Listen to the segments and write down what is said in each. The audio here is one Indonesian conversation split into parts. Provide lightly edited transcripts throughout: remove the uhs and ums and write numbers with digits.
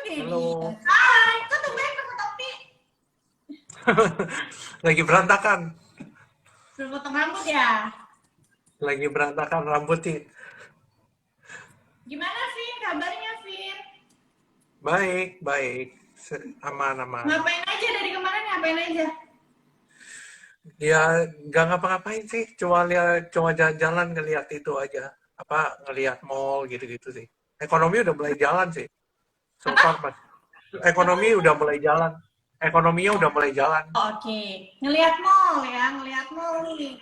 dia. Halo. Hai, kok tumben pakai topi? Lagi berantakan. Belum potong rambut ya? Lagi berantakan rambutnya. Gimana, Vin? Kabarnya, Vin? Baik, baik. Aman, aman. Ngapain aja dari kemarin? Ngapain aja? Ya, nggak ngapa-ngapain sih. Cuma jalan-jalan ngeliat itu aja. Apa, ngeliat mall gitu-gitu sih. Ekonomi udah mulai jalan sih. So Apa? far, Mas. Apa? Ekonomi udah mulai jalan. Ekonominya udah mulai jalan. Oke. Ngelihat mall ya, ngelihat mall nih.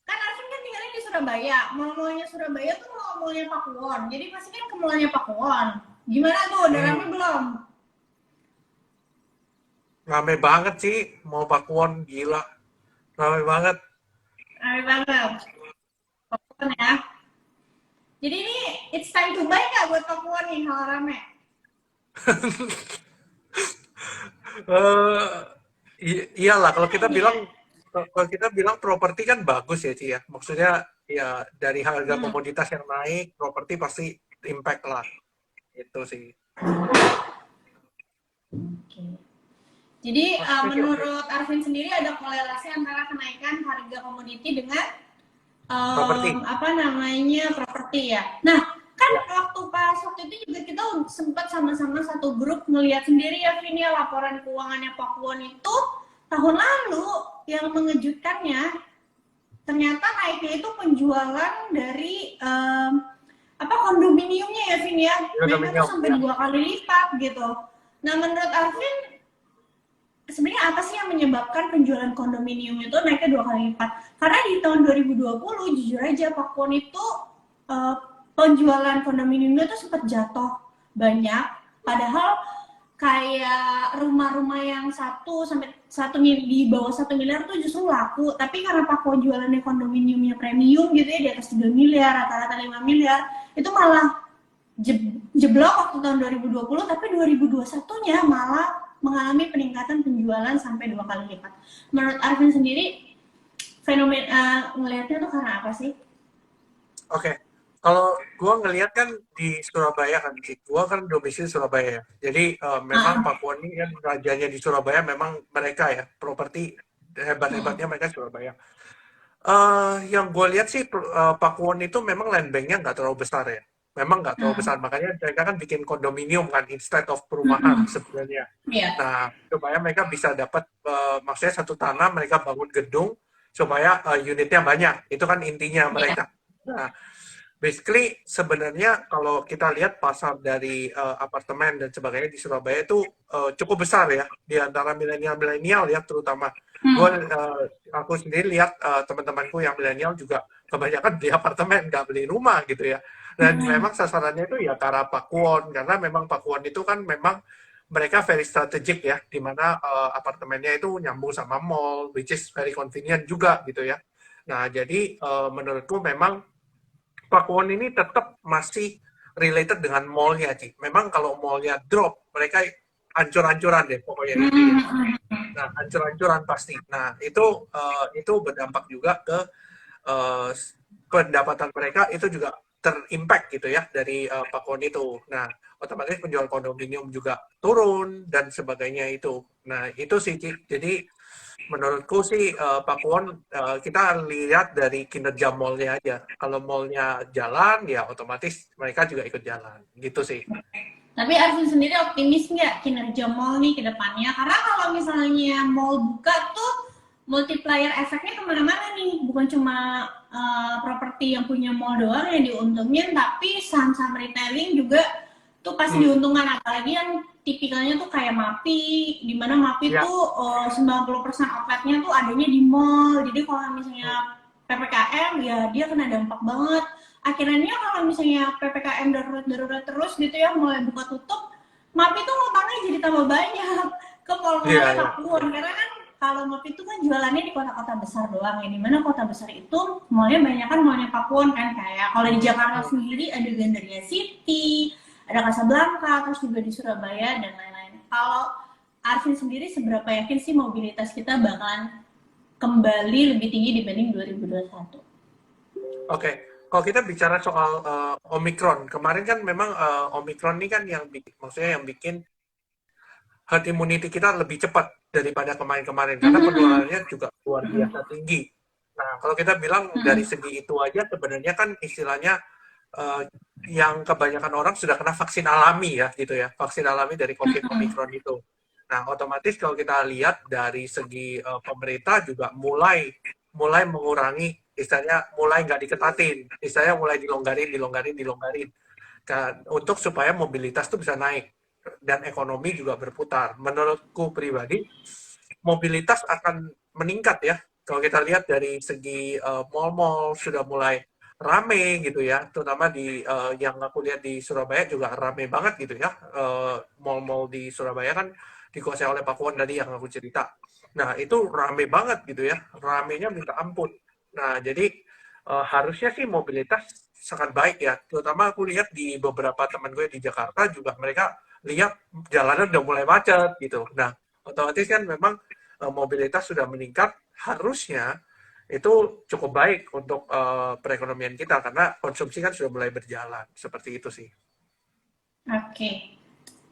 Kan Arvin kan tinggalnya di Surabaya. Mall-mallnya Surabaya tuh mall-mallnya Pakuwon. Jadi pasti kan ke mallnya Pakuwon. Gimana tuh? Udah rame Hmm. belum? Rame banget sih. Mau Pakuwon, gila. Rame banget. Rame banget. Pakuwon ya. Jadi ini it's time to buy nggak buat Pakuwon nih kalau rame? eh Iyalah Gimana ya? kalau kita bilang properti kan bagus ya Ci ya. Maksudnya ya dari harga Hmm. komoditas yang naik, properti pasti impact lah. Itu sih. Oke. Jadi Maksudnya sih oke. menurut Arvin sendiri ada korelasi antara kenaikan harga komoditi dengan Properti. apa namanya properti ya. Nah kan Ya. waktu itu juga kita sempat sama-sama satu grup ngelihat sendiri ya Vin ya laporan keuangannya Pakuwon itu tahun lalu yang mengejutkannya ternyata naiknya itu penjualan dari apa kondominiumnya ya Vin ya Ya naiknya tuh dominium. sampai Ya. 2 kali lipat gitu. Nah menurut Arvin sebenarnya apa sih yang menyebabkan penjualan kondominium itu naiknya 2 kali lipat? Karena di tahun 2020 jujur aja Pakuwon itu uh, penjualan kondominiumnya tuh sempat jatuh banyak. Padahal kayak rumah-rumah yang 1 sampai 1 di bawah 1 miliar tuh justru laku. Tapi karena Pakuwon jualannya kondominiumnya premium gitu ya di atas 3 miliar, rata-rata 5 miliar, itu malah jeblok waktu tahun 2020, tapi 2021-nya malah mengalami peningkatan penjualan sampai 2 kali lipat. Menurut Arvin sendiri, fenomena ngelihatnya tuh karena apa sih? Oke. Kalau gua ngelihat kan di Surabaya kan, Ci. Gua kan domisili Surabaya ya. Jadi memang Uh, Pakuwon ini kan rajanya di Surabaya memang mereka ya, properti hebat-hebatnya mereka Surabaya. Yang gue lihat sih Pakuwon itu memang land bank-nya nggak terlalu besar ya. Memang nggak terlalu besar, makanya mereka kan bikin kondominium kan instead of perumahan sebenarnya. Iya, Nah, supaya mereka bisa dapat, maksudnya satu tanah mereka bangun gedung supaya unitnya banyak. Itu kan intinya iya. mereka. Nah, basically sebenarnya kalau kita lihat pasar dari apartemen dan sebagainya di Surabaya itu cukup besar ya di antara milenial-milenial ya terutama. Gue Hmm. aku sendiri lihat teman-temanku yang milenial juga kebanyakan beli apartemen nggak beli rumah gitu ya. Dan Hmm. memang sasarannya itu ya ke arah Pakuwon karena memang Pakuwon itu kan memang mereka very strategic ya, di mana apartemennya itu nyambung sama mall, which is very convenient juga gitu ya. Nah, jadi menurutku memang Pakuwon ini tetap masih related dengan mall-nya, Ci. Memang kalau mall-nya drop, mereka ancur-ancuran deh pokoknya intinya. Nah, ancur-ancuran pasti. Nah, itu berdampak juga ke eh, pendapatan mereka itu juga terimpact gitu ya dari Pakuwon itu. Nah, otomatis penjual kondominium juga turun dan sebagainya itu. Nah, itu sih, Ci. Jadi menurutku sih Pakuwon kita lihat dari kinerja mallnya aja. Kalau mallnya jalan ya otomatis mereka juga ikut jalan. Gitu sih. Tapi Arvin sendiri optimis nggak kinerja mall nih ke depannya? Karena kalau misalnya mall buka tuh multiplier efeknya kemana-mana nih. Bukan cuma properti yang punya mall doang yang diuntungin, tapi saham-saham retailing juga tuh pasti Hmm, diuntungkan. Apalagi yang tipikalnya tuh kayak Mapi, di mana Mapi ya. tuh 90% outletnya tuh adanya di mall. Jadi kalau Hmm, misalnya PPKM ya dia kena dampak banget. Akhirnya kalau misalnya PPKM darurat terus gitu ya mulai buka tutup, MAP itu ngutangnya jadi tambah banyak ke iya, mall-mallnya iya. Pakuwon karena kan kalau MAP itu kan jualannya di kota-kota besar doang ya, dimana kota besar itu mallnya banyak kan mallnya Pakuwon kan kayak kalau di Jakarta Hmm. sendiri ada Gandaria City, ada Casablanca, terus juga di Surabaya dan lain-lain. Kalau Arvin sendiri seberapa yakin sih mobilitas kita bakalan kembali lebih tinggi dibanding 2021? Oke. kalau kita bicara soal Omicron, kemarin kan memang Omicron ini kan yang bikin, maksudnya yang bikin herd immunity kita lebih cepat daripada kemarin-kemarin karena Mhm, penularannya juga luar mhm, biasa tinggi. Nah, kalau kita bilang dari mhm, segi itu aja sebenarnya kan istilahnya eh, yang kebanyakan orang sudah kena vaksin alami ya gitu ya, vaksin alami dari COVID mhm. Omicron itu. Nah, otomatis kalau kita lihat dari segi pemerintah juga mulai mulai mengurangi, istilahnya mulai nggak diketatin, istilahnya mulai dilonggarin, dilonggarin, dilonggarin. Untuk supaya mobilitas itu bisa naik dan ekonomi juga berputar. Menurutku pribadi, mobilitas akan meningkat ya. Kalau kita lihat dari segi mall-mall sudah mulai rame gitu ya, terutama di yang aku lihat di Surabaya juga rame banget gitu ya. Mall-mall di Surabaya kan dikuasai oleh Pakuan tadi yang aku cerita. Nah, itu rame banget gitu ya, ramenya minta ampun. Nah, jadi harusnya sih mobilitas sangat baik ya, terutama aku lihat di beberapa teman gue di Jakarta juga mereka lihat jalanan udah mulai macet gitu. Nah, otomatis kan memang mobilitas sudah meningkat, harusnya itu cukup baik untuk perekonomian kita karena konsumsi kan sudah mulai berjalan. Seperti itu sih. Oke,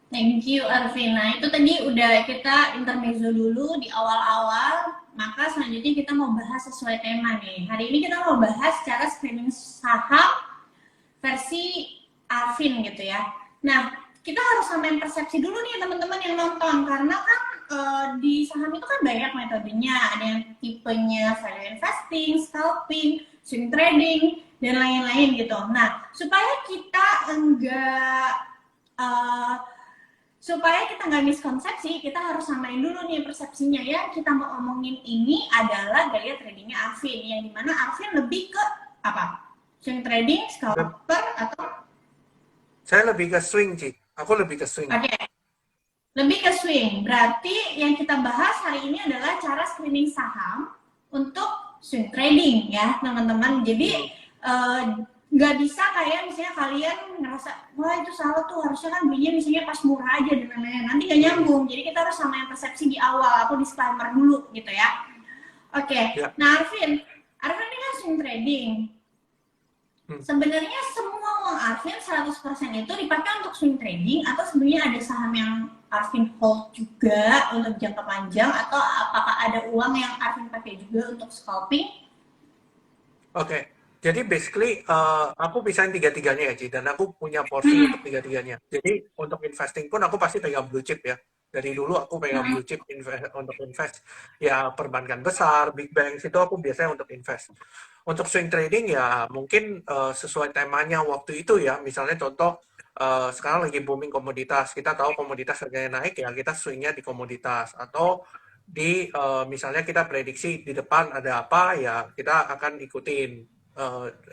thank you Arvin. Nah, itu tadi udah kita intermezzo dulu di awal-awal, maka selanjutnya kita mau bahas sesuai tema nih. Hari ini kita mau bahas cara screening saham versi Arvin gitu ya. Nah, kita harus samain persepsi dulu nih teman-teman yang nonton, karena kan di saham itu kan banyak metodenya. Ada yang tipenya value investing, scalping, swing trading, dan lain-lain gitu. Nah, uh, supaya kita nggak miskonsepsi, kita harus samain dulu nih persepsinya ya. Kita mau omongin ini adalah gaya tradingnya Arvin, yang dimana Arvin lebih ke apa? Swing trading, scalper, atau Saya lebih ke swing, Ci. Aku lebih ke swing. oke, lebih ke swing. Berarti yang kita bahas hari ini adalah cara screening saham untuk swing trading ya teman-teman. Jadi Hmm. eh, nggak bisa kayak misalnya kalian ngerasa wah itu salah tuh, harusnya kan belinya misalnya pas murah aja dan lain-lain, nanti nggak Hmm. nyambung. Jadi kita harus sama yang persepsi di awal, aku disclaimer dulu gitu ya. Oke, Ya. nah Arvin ini kan swing trading. Hmm. Sebenarnya semua uang Arvin 100% itu dipakai untuk swing trading, atau sebenarnya ada saham yang Arvin hold juga untuk jangka panjang, atau apakah ada uang yang Arvin pakai juga untuk scalping? Oke, jadi basically aku pisahin tiga-tiganya ya, Ci, dan aku punya porsi Hmm, untuk tiga-tiganya. Jadi untuk investing pun aku pasti pegang blue chip ya. Dari dulu aku pegang hmm, blue chip untuk invest. Ya perbankan besar, big banks itu aku biasanya untuk invest. Untuk swing trading ya mungkin sesuai temanya waktu itu ya. Misalnya contoh sekarang lagi booming komoditas. Kita tahu komoditas harganya naik ya, kita swingnya di komoditas. Atau di misalnya kita prediksi di depan ada apa ya kita akan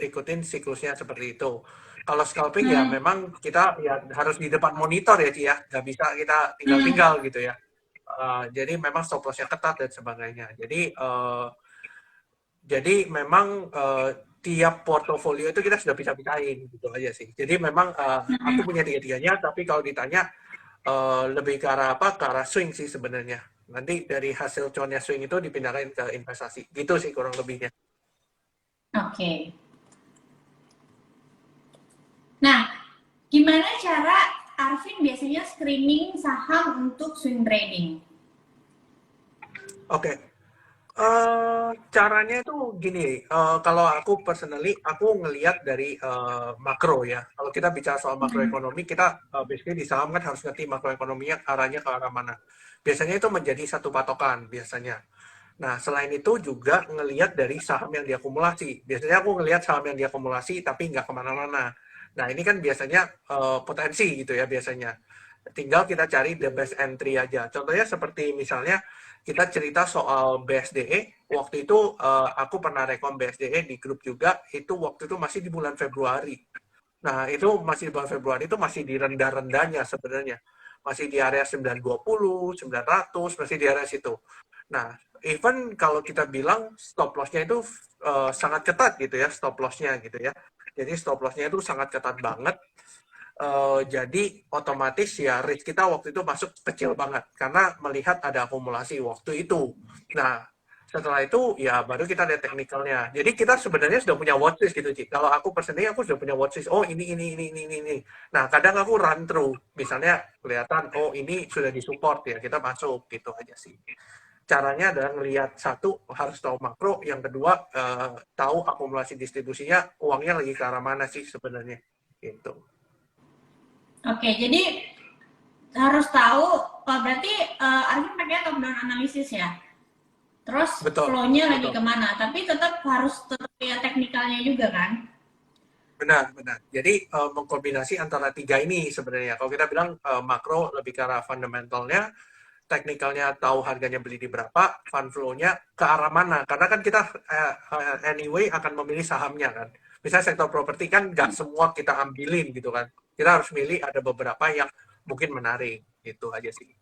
ikutin siklusnya seperti itu. Kalau scalping ya hmm, memang kita ya harus di depan monitor ya Ci ya, nggak bisa kita hmm. tinggal-tinggal gitu ya. Jadi memang stop lossnya ketat dan sebagainya. Jadi memang tiap portofolio itu kita sudah bisa pisahin gitu aja sih. Jadi memang aku punya tiga-tiganya, tapi kalau ditanya lebih ke arah apa? Ke arah swing sih sebenarnya. Nanti dari hasil cuannya swing itu dipindahkan ke investasi. Gitu sih kurang lebihnya. Oke. Nah, gimana cara Arvin biasanya screening saham untuk swing trading? Oke. Caranya itu gini, kalau aku personally, aku ngelihat dari makro ya. Kalau kita bicara soal Hmm, makroekonomi, kita basically di saham kan harus ngerti makroekonominya arahnya ke arah mana. Biasanya itu menjadi satu patokan biasanya. Nah, selain itu juga ngelihat dari saham yang diakumulasi. Biasanya aku ngelihat saham yang diakumulasi tapi nggak kemana-mana. Nah, ini kan biasanya potensi gitu ya biasanya. Tinggal kita cari the best entry aja. Contohnya seperti misalnya kita cerita soal BSDE. Waktu itu aku pernah rekom BSDE di grup juga. Itu waktu itu masih di bulan Februari. Nah, itu masih di bulan Februari itu masih di rendah-rendahnya sebenarnya. Masih di area 920, 900, masih di area situ. Nah, even kalau kita bilang stop loss-nya itu sangat ketat gitu ya, stop loss-nya gitu ya. Jadi stop loss-nya itu sangat ketat banget. Jadi otomatis ya risk kita waktu itu masuk kecil banget karena melihat ada akumulasi waktu itu. Nah, Setelah itu ya baru kita lihat teknikalnya. Jadi kita sebenarnya sudah punya watchlist gitu, Ci. Kalau aku personally aku sudah punya watchlist. Oh, ini. Nah, kadang aku run through. Misalnya kelihatan oh ini sudah disupport ya, kita masuk gitu aja sih. Caranya adalah ngelihat satu harus tahu makro, yang kedua tahu akumulasi distribusinya, uangnya lagi ke arah mana sih sebenarnya. Gitu. Oke, jadi harus tahu, berarti Arvin pakai top down analisis ya. Terus Betul, flow-nya lagi betul. kemana, tapi tetap harus lihat teknikalnya juga kan? Benar, benar. Jadi mengkombinasi antara tiga ini sebenarnya. Kalau kita bilang makro lebih ke arah fundamentalnya, teknikalnya tahu harganya beli di berapa, fund flow-nya ke arah mana. Karena kan kita anyway akan memilih sahamnya kan. Misalnya sektor properti kan nggak semua kita ambilin gitu kan. Kita harus milih ada beberapa yang mungkin menarik. Gitu aja sih.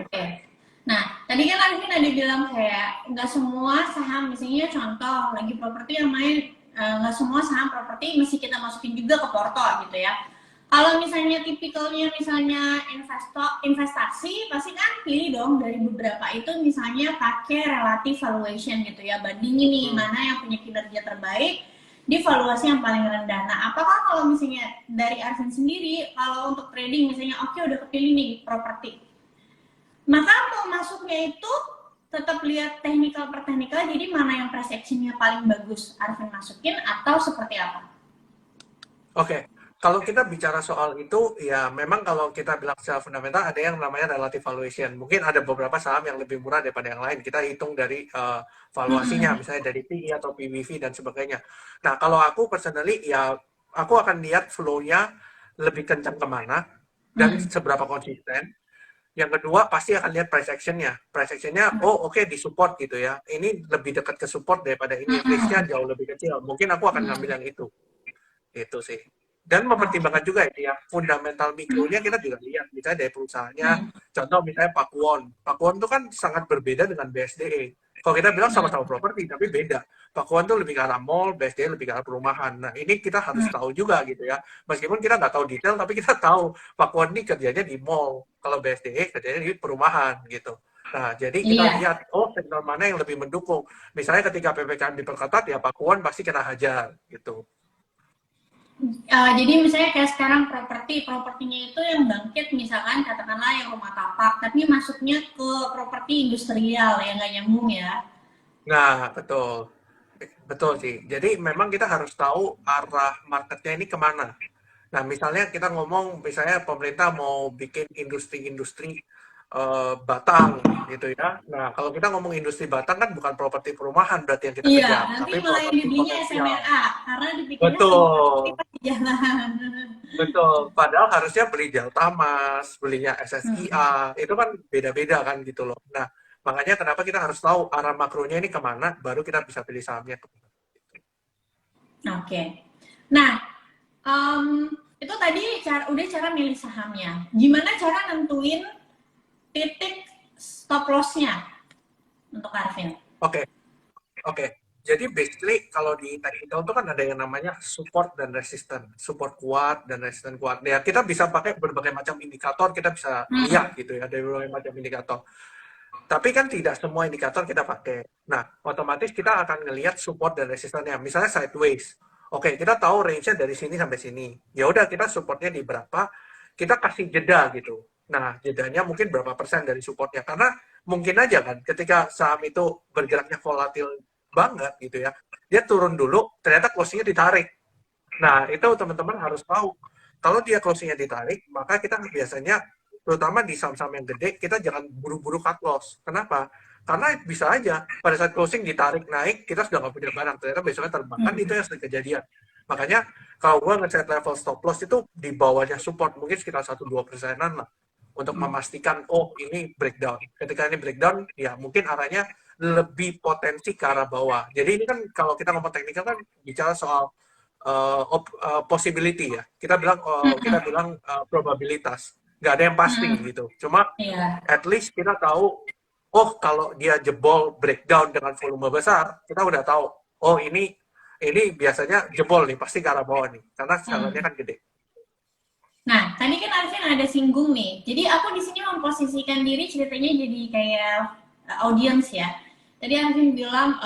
Oke. Nah, tadi kan Arvin ada bilang kayak nggak semua saham, misalnya contoh lagi properti yang main, nggak semua saham properti mesti kita masukin juga ke porto gitu ya. Kalau misalnya tipikalnya misalnya investasi, pasti kan pilih dong dari beberapa itu, misalnya pakai relative valuation gitu ya, bandingin nih mana yang punya kinerja terbaik di valuasi yang paling rendah. Nah, apakah kalau misalnya dari Arvin sendiri, kalau untuk trading misalnya oke, udah kepilih nih properti, maka mau masuknya itu tetap lihat teknikal per teknikal, jadi mana yang price action-nya paling bagus Arvin masukin atau seperti apa? Oke, kalau kita bicara soal itu, ya memang kalau kita bilang secara fundamental ada yang namanya relative valuation. Mungkin ada beberapa saham yang lebih murah daripada yang lain. Kita hitung dari valuasinya, misalnya dari PE atau PBV dan sebagainya. Nah, kalau aku personally, ya aku akan lihat flow-nya lebih kencang kemana dan seberapa konsisten. Yang kedua, pasti akan lihat price action-nya. Price action-nya, oh oke, di support gitu ya. Ini lebih dekat ke support daripada ini. Risk-nya jauh lebih kecil. Mungkin aku akan ngambil yang itu. Itu sih. Dan mempertimbangkan juga itu ya, fundamental mikronya kita juga lihat. Misalnya dari perusahaannya, contoh misalnya Pakuwon. Pakuwon itu kan sangat berbeda dengan BSDE. Kalau kita bilang sama-sama properti, tapi beda. Pakuwon itu lebih ke arah mall, BSDE lebih ke arah perumahan. Nah, ini kita harus tahu juga gitu ya. Meskipun kita nggak tahu detail, tapi kita tahu Pakuwon ini kerjanya di mall. Kalau BSDE kerjanya di perumahan gitu. Nah, jadi kita Iya. lihat, oh sektor mana yang lebih mendukung. Misalnya ketika PPKM diperketat, ya Pakuwon pasti kena hajar gitu. Jadi misalnya kayak sekarang propertinya itu yang bangkit, misalkan katakanlah yang rumah tapak, tapi masuknya ke properti industrial yang nggak nyambung ya. Nah, betul. Betul sih. Jadi memang kita harus tahu arah marketnya ini kemana. Nah, misalnya kita ngomong, misalnya pemerintah mau bikin industri-industri batang gitu ya. Nah, kalau kita ngomong industri batang kan bukan properti perumahan berarti yang kita Iya, kejar, nanti tapi malah yang properti dibelinya komersial. SMRA karena dipikirnya semua properti Betul, pasti jalan. betul. Padahal harusnya beli Delta Mas, belinya SSIA, itu kan beda-beda kan gitu loh. Nah, makanya kenapa kita harus tahu arah makronya ini kemana, baru kita bisa pilih sahamnya. Oke. Nah, itu tadi udah cara milih sahamnya. Gimana cara nentuin titik stop loss-nya untuk Arvin? Oke, oke. Jadi basically kalau di technical itu kan ada yang namanya support dan resistance. Support kuat dan resistance kuat. Ya, kita bisa pakai berbagai macam indikator, kita bisa lihat gitu ya, dari berbagai macam indikator. Tapi kan tidak semua indikator kita pakai. Nah, otomatis kita akan ngelihat support dan resistannya. Misalnya sideways. Oke, kita tahu range-nya dari sini sampai sini. Ya udah, kita supportnya di berapa, kita kasih jeda gitu. Nah, jedanya mungkin berapa persen dari supportnya. Karena mungkin aja kan, ketika saham itu bergeraknya volatil banget gitu ya, dia turun dulu, ternyata closing-nya ditarik. Nah, itu teman-teman harus tahu. Kalau dia closing-nya ditarik, maka kita biasanya, terutama di saham-saham yang gede, kita jangan buru-buru cut loss. Kenapa? Karena bisa aja, pada saat closing ditarik naik, kita sudah nggak punya barang. Ternyata besoknya terbang. Kan itu yang sering kejadian. Makanya, kalau gue nge-set level stop loss itu di bawahnya support, mungkin sekitar 1-2%-an lah. Untuk memastikan, oh ini breakdown. Ketika ini breakdown, ya mungkin arahnya lebih potensi ke arah bawah. Jadi ini kan kalau kita ngomong teknikal kan bicara soal possibility ya. Kita bilang probabilitas. Nggak ada yang pasti gitu. Cuma Iya. at least kita tahu, oh kalau dia jebol breakdown dengan volume besar, kita udah tahu, oh ini biasanya jebol nih, pasti ke arah bawah nih, karena skalanya kan gede. Nah, tadi kan Arvin ada singgung nih. Jadi aku di sini memposisikan diri ceritanya jadi kayak audiens ya. tadi Arvin bilang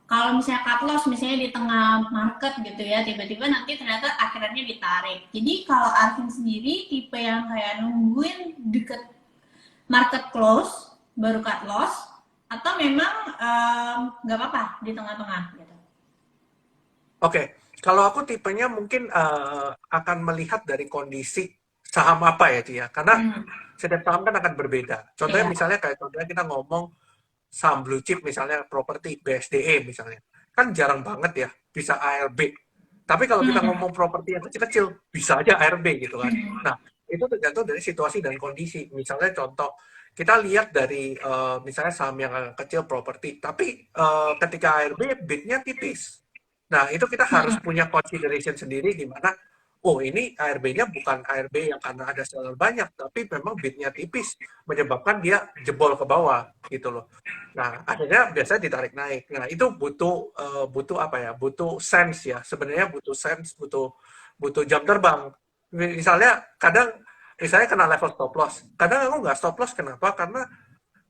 kalau misalnya cut loss misalnya di tengah market gitu ya, tiba-tiba nanti ternyata akhirannya ditarik. Jadi kalau Arvin sendiri tipe yang kayak nungguin deket market close baru cut loss, atau memang nggak apa-apa di tengah-tengah gitu? Oke, kalau aku tipenya mungkin akan melihat dari kondisi saham apa ya, Ci ya. Karena Hmm, setiap saham kan akan berbeda. Contohnya iya. misalnya kayak contohnya kita ngomong saham blue chip misalnya properti BSDE misalnya. Kan jarang banget ya bisa ARB. Tapi kalau kita Hmm, ngomong properti yang kecil-kecil, bisa aja ARB gitu kan. hmm, Nah, itu tergantung dari situasi dan kondisi. Misalnya contoh, kita lihat dari misalnya saham yang agak kecil properti, tapi ketika ARB bidnya tipis. Nah, itu kita harus hmm. punya consideration sendiri di mana, oh ini ARB-nya bukan ARB yang karena ada seller banyak, tapi memang bidnya tipis, menyebabkan dia jebol ke bawah gitu loh. Nah, akhirnya biasanya ditarik naik. Nah, itu butuh apa ya? Butuh sense ya. Sebenarnya butuh sense, butuh butuh jam terbang. Misalnya kadang misalnya kena level stop loss. Kadang aku nggak stop loss kenapa?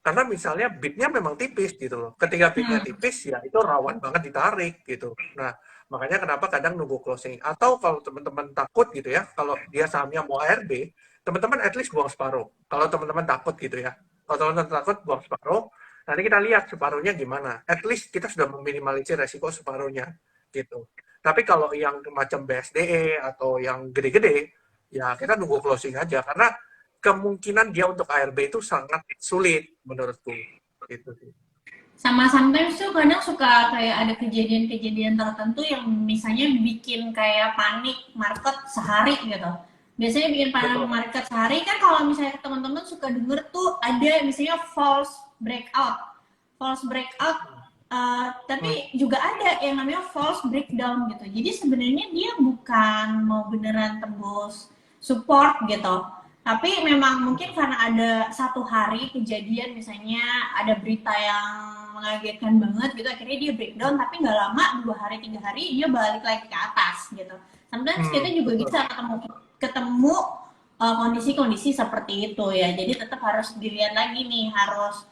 Karena misalnya bidnya memang tipis gitu loh. Ketika bidnya Hmm. tipis ya itu rawan banget ditarik gitu. Nah, makanya kenapa kadang nunggu closing. Atau kalau teman-teman takut gitu ya, kalau dia sahamnya mau ARB, teman-teman at least buang separuh. Kalau teman-teman takut gitu ya. Kalau teman-teman takut buang separuh, nanti kita lihat separuhnya gimana. At least kita sudah meminimalisir resiko separuhnya gitu. Tapi kalau yang macam BSDE atau yang gede-gede, ya kita nunggu closing aja. Karena kemungkinan dia untuk ARB itu sangat sulit menurutku gitu sih. Sama sometimes tuh kadang suka kayak ada kejadian-kejadian tertentu yang misalnya bikin kayak panik market sehari gitu. Biasanya bikin panik Betul. market sehari kan, kalau misalnya teman-teman suka denger tuh ada misalnya false breakout. False breakout, Hmm. tapi juga ada yang namanya false breakdown gitu. Jadi sebenarnya dia bukan mau beneran tembus support gitu. Tapi memang mungkin karena ada satu hari kejadian misalnya ada berita yang mengagetkan banget gitu, akhirnya dia breakdown, tapi nggak lama 2 hari 3 hari dia balik lagi ke atas gitu. Sometimes kita juga Betul. bisa ketemu ketemu kondisi-kondisi seperti itu ya, jadi tetap harus dilihat lagi nih, harus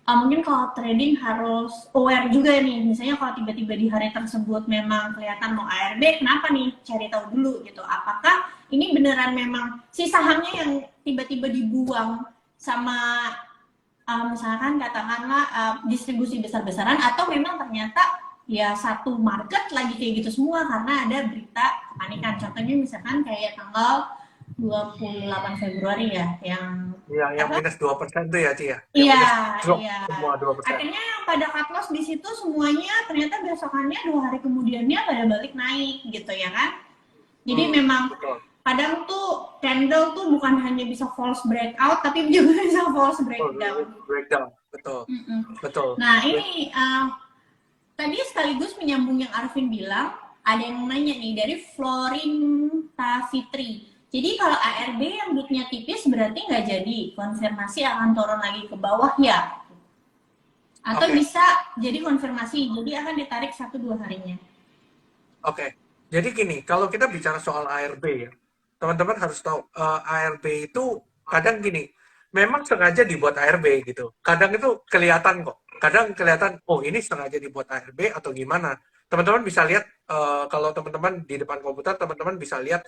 mungkin kalau trading harus aware juga nih, misalnya kalau tiba-tiba di hari tersebut memang kelihatan mau ARB, kenapa nih, cari tahu dulu gitu, apakah ini beneran memang si sahamnya yang tiba-tiba dibuang sama misalkan katakanlah distribusi besar-besaran, atau memang ternyata ya satu market lagi kayak gitu semua karena ada berita kepanikan. Contohnya misalkan kayak tanggal 28 Februari ya, yang Ya, yang apa? minus 2% tuh ya, Ci ya? Yang Iya, minus drop iya. semua 2%. Akhirnya yang pada cut loss di situ semuanya ternyata besokannya 2 hari kemudiannya pada balik naik gitu ya kan. Jadi memang Betul. kadang tuh candle tuh bukan hanya bisa false breakout tapi juga bisa false breakdown. Betul. Breakdown. Betul. Mm-mm. Betul. Nah ini tadi sekaligus menyambung yang Arvin bilang, ada yang nanya nih dari Florinta Fitri. Jadi kalau ARB yang bidnya tipis berarti nggak jadi konfirmasi akan turun lagi ke bawah ya? Atau Oke. bisa jadi konfirmasi, jadi akan ditarik 1-2 harinya? Oke. Jadi gini, kalau kita bicara soal ARB ya, teman-teman harus tahu ARB itu kadang gini, memang sengaja dibuat ARB gitu. Kadang itu kelihatan kok. Kadang kelihatan, oh ini sengaja dibuat ARB atau gimana. Teman-teman bisa lihat kalau teman-teman di depan komputer, teman-teman bisa lihat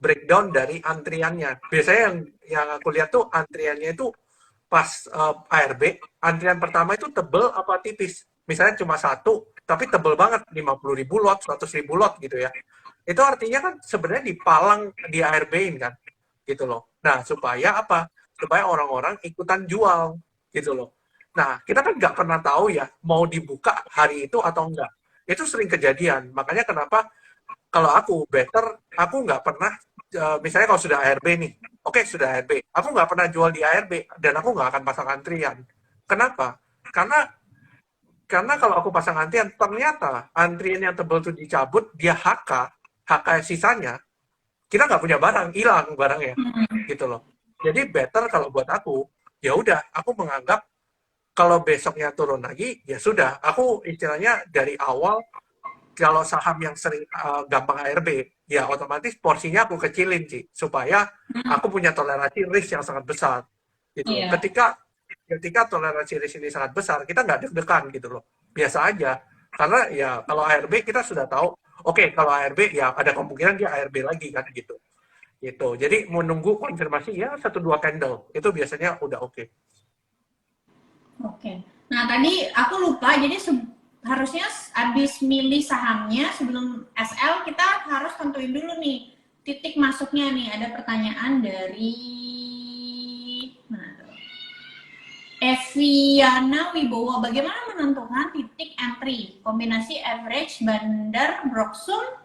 breakdown dari antriannya. Biasanya yang aku lihat tuh antriannya itu pas ARB, antrian pertama itu tebel apa tipis. Misalnya cuma satu, tapi tebel banget, 50.000 lot, 100.000 lot gitu ya. Itu artinya kan sebenarnya dipalang di ARB-in kan, gitu loh. Nah, supaya apa? Supaya orang-orang ikutan jual, gitu loh. Nah, kita kan nggak pernah tahu ya, mau dibuka hari itu atau enggak. Itu sering kejadian. Makanya kenapa kalau aku better, aku nggak pernah, misalnya kalau sudah ARB nih, oke sudah ARB, aku nggak pernah jual di ARB, dan aku nggak akan pasang antrian. Kenapa? Karena karena kalau aku pasang antrian, ternyata antrian yang tebal itu dicabut, dia HK sisanya, kita nggak punya barang, hilang barangnya, gitu loh. Jadi better kalau buat aku, ya udah, aku menganggap kalau besoknya turun lagi, ya sudah, aku istilahnya dari awal kalau saham yang sering gampang ARB, ya otomatis porsinya aku kecilin sih, supaya aku punya toleransi risk yang sangat besar. Gitu. Iya. ketika toleransi risk ini sangat besar, kita nggak deg-degan gitu loh. Biasa aja. Karena ya kalau ARB kita sudah tahu, oke, kalau ARB ya ada kemungkinan dia ARB lagi kan gitu. Gitu. Jadi menunggu konfirmasi ya 1-2 candle itu biasanya udah oke. Oke. Nah, tadi aku lupa, jadi harusnya habis milih sahamnya sebelum SL kita harus tentuin dulu nih titik masuknya nih. Ada pertanyaan dari mana tuh? Eviana Wibowo, bagaimana menentukan titik entry? Kombinasi average, bandar, Broxum,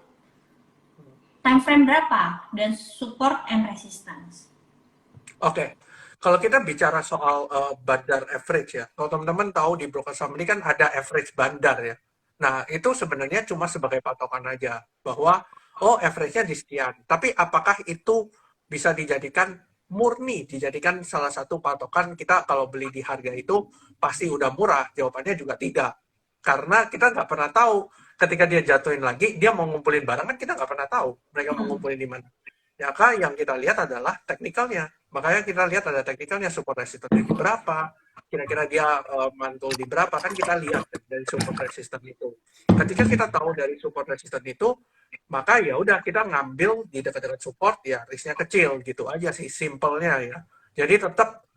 time frame berapa, dan support and resistance? Oke. Kalau kita bicara soal bandar average ya, kalau teman-teman tahu di broker saham ini kan ada average bandar ya. Nah, itu sebenarnya cuma sebagai patokan aja bahwa oh average-nya di sekian. Tapi apakah itu bisa dijadikan murni, dijadikan salah satu patokan kita kalau beli di harga itu pasti udah murah? Jawabannya juga tidak. Karena kita nggak pernah tahu ketika dia jatuhin lagi, dia mau ngumpulin barang kan kita nggak pernah tahu mereka mau ngumpulin di mana. Ya kan yang kita lihat adalah teknikalnya. Makanya kita lihat ada teknikalnya, support resistance di berapa, kira-kira dia mantul di berapa, kan kita lihat dari support resistance itu. Ketika kita tahu dari support resistance itu, maka ya udah kita ngambil di dekat-dekat support, ya risknya kecil gitu aja sih, simpelnya ya. Jadi tetap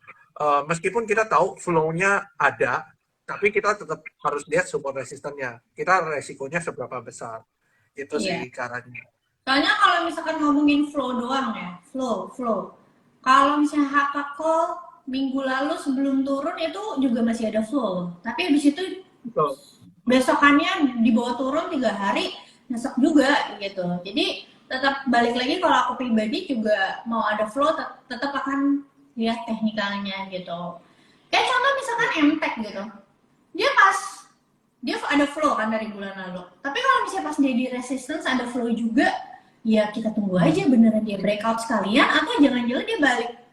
meskipun kita tahu flow-nya ada, tapi kita tetap harus lihat support resistance-nya. Kita resikonya seberapa besar. Itu Iya. sih caranya. Soalnya kalau misalkan ngomongin flow doang ya, flow. Kalau misalnya Hakako minggu lalu sebelum turun itu juga masih ada flow. Tapi habis itu Betul. besokannya di bawah turun 3 hari, nyesek juga gitu. Jadi tetap balik lagi kalau aku pribadi juga mau ada flow tetap akan lihat teknikalnya gitu. Kayak contoh misalkan MTEK gitu. Dia ada flow kan dari bulan lalu. Tapi kalau misalnya pas dia di resistance ada flow juga, ya kita tunggu aja beneran dia breakout sekalian atau jangan-jangan dia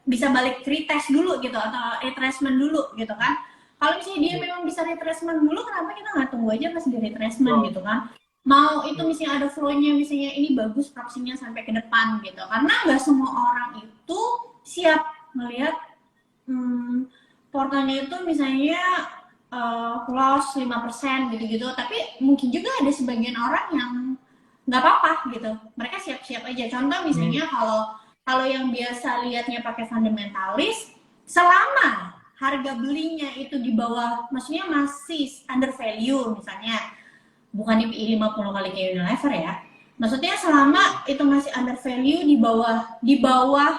bisa balik retest dulu gitu atau retracement dulu gitu kan. Kalau misalnya dia memang bisa retracement dulu, kenapa kita nggak tunggu aja pas dia retracement gitu kan? Mau itu misalnya ada flow-nya, misalnya ini bagus proksinya sampai ke depan gitu. Karena nggak semua orang itu siap melihat portonya itu misalnya loss 5% gitu-gitu. Tapi mungkin juga ada sebagian orang yang nggak apa-apa gitu, mereka siap-siap aja. Contoh misalnya kalau yang biasa liatnya pakai fundamentalis, selama harga belinya itu di bawah, maksudnya masih under value misalnya, bukan di PI 50 kali kayak Unilever ya, maksudnya selama itu masih under value di bawah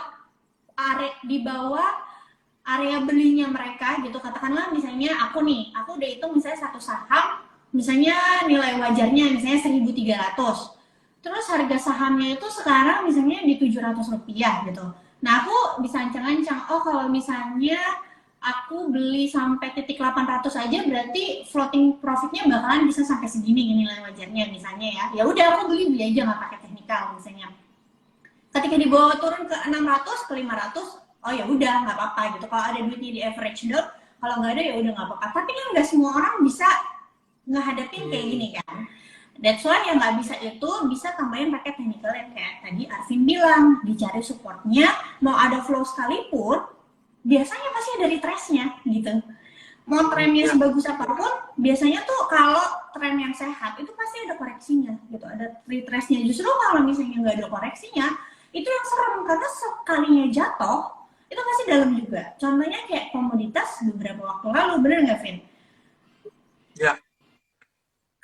area belinya mereka gitu. Katakanlah misalnya aku udah hitung misalnya satu saham misalnya nilai wajarnya misalnya 1.300, terus harga sahamnya itu sekarang misalnya di Rp700 gitu. Nah aku bisa ancang-ancang, oh kalau misalnya aku beli sampai titik 800 aja berarti floating profitnya bakalan bisa sampai segini nilai wajarnya misalnya ya. Ya udah aku beli aja nggak pakai teknikal misalnya. Ketika dibawa turun ke 600 ke 500, oh ya udah nggak apa-apa gitu. Kalau ada duitnya di average down, kalau nggak ada ya udah nggak apa-apa. Tapi kan nggak semua orang bisa ngehadapin kayak gini kan. That's why yang nggak bisa itu bisa tambahin pakai technical yang kayak tadi Arvin bilang, dicari supportnya, mau ada flow sekalipun, biasanya pasti ada retrace-nya gitu. Mau trennya sebagus apapun, biasanya tuh kalau tren yang sehat itu pasti ada koreksinya gitu, ada retrace-nya. Justru kalau misalnya nggak ada koreksinya, itu yang serem karena sekalinya jatuh, itu pasti dalam juga. Contohnya kayak komoditas beberapa waktu lalu, bener nggak Vin? Ya.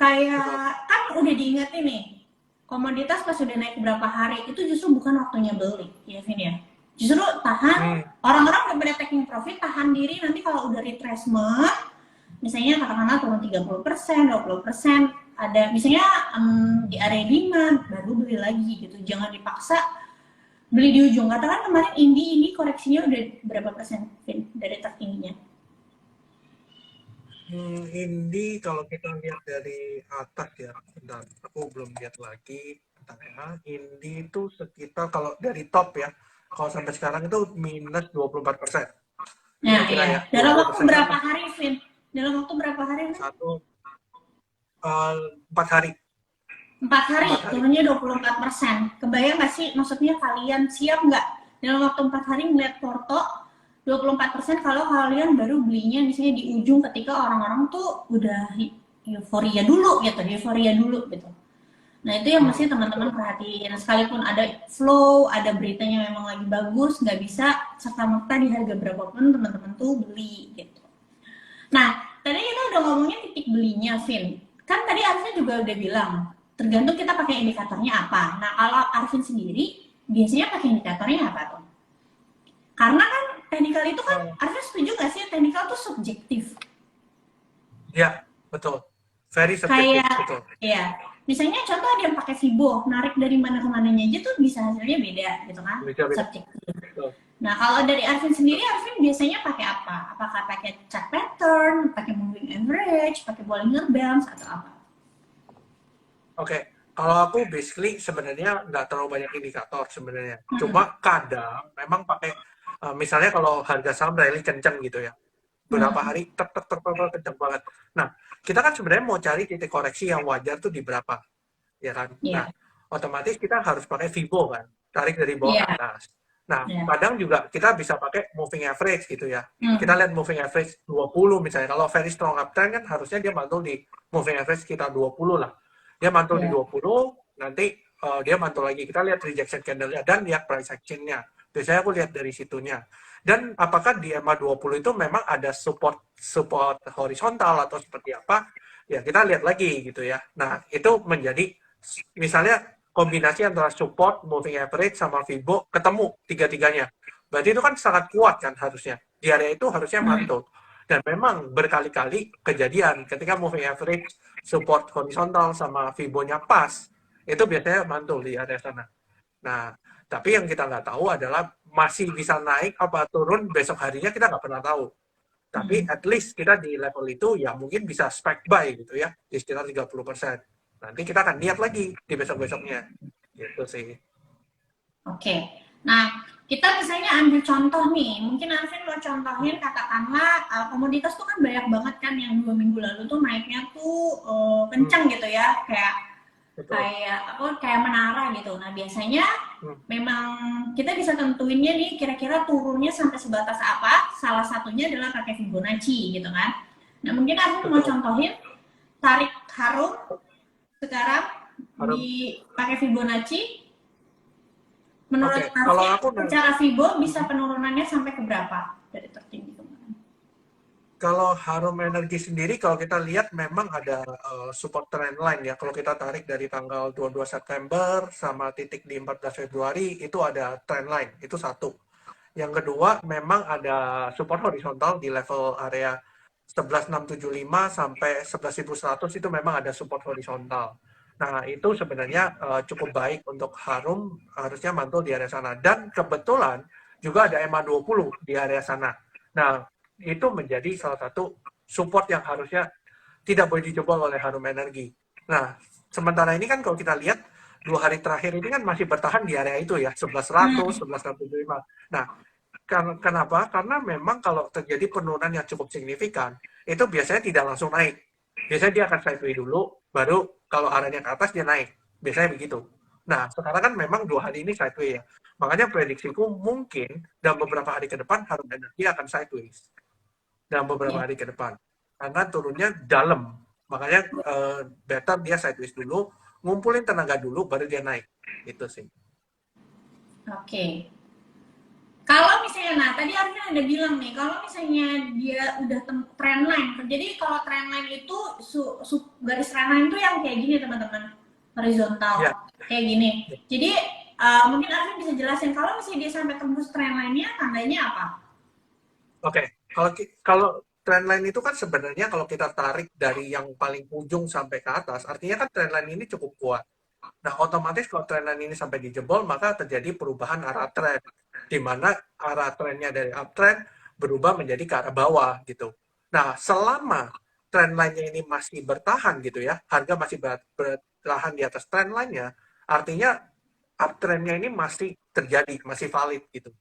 Kayak kan udah diingetin nih, komoditas pas udah naik berapa hari itu justru bukan waktunya beli, ya Vin ya. Justru tahan, orang-orang udah pada taking profit, tahan diri nanti kalau udah retracement, misalnya katakanlah turun 30%, 20%, ada misalnya di area 5 baru beli lagi gitu. Jangan dipaksa beli di ujung. Katakan kemarin ini koreksinya udah berapa persen Vin, dari tertingginya? Ini kalau kita lihat dari atas ya, bentar, aku belum lihat lagi. Bentar ya. Ini itu sekitar kalau dari top ya, kalau sampai sekarang itu minus 24%. Nah, Kira-kira iya. ya. Dalam waktu 20% berapa hari, Vin? Dalam waktu berapa hari, Vin? 4 hari. 4 hari, 4 hari. turunnya 24%. Kebayang nggak sih, maksudnya kalian siap nggak dalam waktu 4 hari ngeliat porto 24% kalau kalian baru belinya misalnya di ujung ketika orang-orang tuh udah euforia dulu gitu. Nah itu yang mesti teman-teman perhatiin. Sekalipun ada flow, ada beritanya memang lagi bagus, nggak bisa serta-merta di harga berapapun teman-teman tuh beli gitu. Nah, tadi kita udah ngomongin titik belinya, Vin. Kan tadi Arvin juga udah bilang, tergantung kita pakai indikatornya apa. Nah, kalau Arvin sendiri, biasanya pakai indikatornya apa tuh? Karena kan technical itu kan, Arvin setuju nggak sih, technical tuh subjektif. Ya, betul. Very subjective, Kayak, betul. ya, misalnya contoh ada yang pakai Fibo, narik dari mana ke mananya aja tuh bisa hasilnya beda gitu kan, Beda-beda. subjektif. Betul. Nah, kalau dari Arvin sendiri, Arvin biasanya pakai apa? Apakah pakai chart pattern, pakai moving average, pakai Bollinger Bands, atau apa? Oke, kalau aku basically sebenarnya nggak terlalu banyak indikator sebenarnya. Cuma kadang memang pakai, misalnya kalau harga saham rally kenceng gitu ya, berapa hari tek tek tek tek tek, kenceng banget. Nah, kita kan sebenarnya mau cari titik koreksi yang wajar tuh di berapa, ya kan? Nah, Iya, otomatis kita harus pakai Fibo kan, tarik dari bawah ke iya, atas. Nah, iya. kadang juga kita bisa pakai moving average gitu ya. Kita Hmm, lihat moving average 20 misalnya. Kalau very strong uptrend kan harusnya dia mantul di moving average sekitar 20 lah. Dia mantul di iya. 20, nanti dia mantul lagi. Kita lihat rejection candle-nya dan lihat price action-nya. Biasanya aku lihat dari situnya. Dan apakah di EMA 20 itu memang ada support horizontal atau seperti apa? Ya kita lihat lagi gitu ya. Nah, itu menjadi misalnya kombinasi antara support, moving average, sama Fibo ketemu tiga-tiganya. Berarti itu kan sangat kuat kan harusnya. Di area itu harusnya Hmm, mantul. Dan memang berkali-kali kejadian ketika moving average, support horizontal, sama Fibo-nya pas, itu biasanya mantul di area sana. Nah, tapi yang kita nggak tahu adalah masih bisa naik apa turun besok harinya kita nggak pernah tahu. Tapi hmm. at least kita di level itu ya mungkin bisa spec buy gitu ya, di sekitar 30%. Nanti kita akan lihat lagi di besok-besoknya. Gitu sih. Oke. Nah, kita misalnya ambil contoh nih. Mungkin Arvin mau contohin katakanlah komoditas tuh kan banyak banget kan yang 2 minggu lalu tuh naiknya tuh Hmm, kencang gitu ya. Kayak betul. kayak apa kayak menara gitu. Nah, biasanya Hmm, memang kita bisa tentuinnya nih kira-kira turunnya sampai sebatas apa. Salah satunya adalah pakai Fibonacci gitu kan. Nah, mungkin Arvin mau betul. contohin tarik harum sekarang Harum. di pakai Fibonacci. Oke, Menurut kalau Arvin, aku secara Fibo bisa Mhm. penurunannya sampai ke berapa dari tertinggi kemarin? Kalau Harum Energi sendiri, kalau kita lihat memang ada support trend line ya. Kalau kita tarik dari tanggal 22 September sama titik di 14 Februari, itu ada trend line. Itu satu. Yang kedua, memang ada support horizontal di level area 11.675 sampai 11.100 itu memang ada support horizontal. Nah, itu sebenarnya cukup baik untuk Harum, harusnya mantul di area sana. Dan kebetulan juga ada EMA 20 di area sana. Nah, itu menjadi salah satu support yang harusnya tidak boleh dijebol oleh Harum Energi. Nah, sementara ini kan kalau kita lihat 2 hari terakhir ini kan masih bertahan di area itu ya, 11.100, 11.675. Nah, kenapa? Karena memang kalau terjadi penurunan yang cukup signifikan, itu biasanya tidak langsung naik. Biasanya dia akan sideways dulu, baru kalau arahnya ke atas dia naik. Biasanya begitu. Nah, sekarang kan memang 2 hari ini sideways ya. Makanya prediksiku mungkin dalam beberapa hari ke depan Harum Energi akan sideways. Dalam beberapa Ya, hari ke depan. Karena turunnya dalam. Makanya better dia sideways dulu, ngumpulin tenaga dulu, baru dia naik. Itu sih. oke. Kalau misalnya, nah tadi Arvin ada bilang nih, kalau misalnya dia udah trend line, jadi kalau trend line itu garis trend line itu yang kayak gini teman-teman, Ya, horizontal, kayak gini. Jadi mungkin Arvin bisa jelasin kalau misalnya dia sampai tembus trend line-nya, tandanya apa? oke. Kalau trendline itu kan sebenarnya kalau kita tarik dari yang paling ujung sampai ke atas, artinya kan trendline ini cukup kuat. Nah, otomatis kalau trendline ini sampai dijebol, maka terjadi perubahan arah trend, di mana arah trendnya dari uptrend berubah menjadi ke arah bawah gitu. Nah, selama trendline-nya ini masih bertahan gitu ya, harga masih bertahan di atas trendline-nya, artinya uptrend-nya ini masih terjadi, masih valid gitu.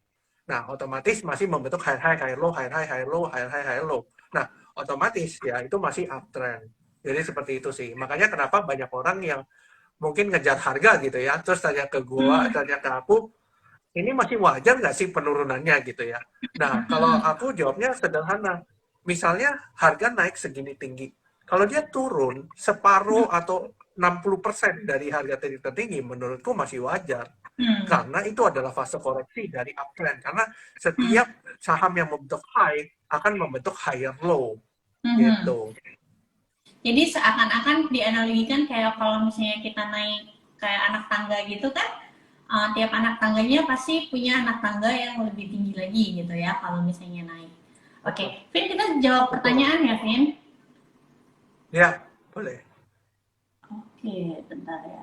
Nah, otomatis masih membentuk high high, high low, high high, high low, high high, high low. Nah, otomatis ya itu masih uptrend. Jadi seperti itu sih. Makanya kenapa banyak orang yang mungkin ngejar harga gitu ya, terus tanya ke gua, Hmm, tanya ke aku, ini masih wajar nggak sih penurunannya gitu ya. Nah, kalau aku jawabnya sederhana. Misalnya harga naik segini tinggi. Kalau dia turun separuh atau 60% dari harga tertinggi, menurutku masih wajar. Hmm. Karena itu adalah fase koreksi dari uptrend. Karena Hmm. setiap saham yang membentuk high akan membentuk higher low. Hmm. Gitu. Jadi seakan-akan dianalogikan kayak kalau misalnya kita naik kayak anak tangga gitu kan, tiap anak tangganya pasti punya anak tangga yang lebih tinggi lagi gitu ya kalau misalnya naik. Oke, Betul. Vin, kita jawab Betul. pertanyaan ya, Vin? Ya, boleh. Oke, bentar ya.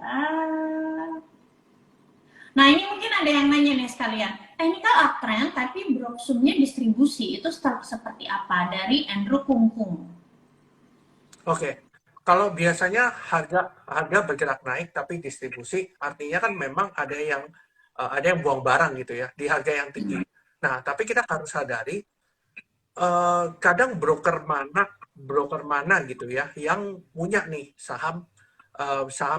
Nah, ini mungkin ada yang nanya nih sekalian. Technical uptrend tapi broksumnya distribusi itu seperti apa? Dari Andrew Kungkung. Oke. Kalau biasanya harga harga bergerak naik tapi distribusi artinya kan memang ada yang buang barang gitu ya di harga yang tinggi. Nah, tapi kita harus sadari kadang broker mana gitu ya yang punya nih saham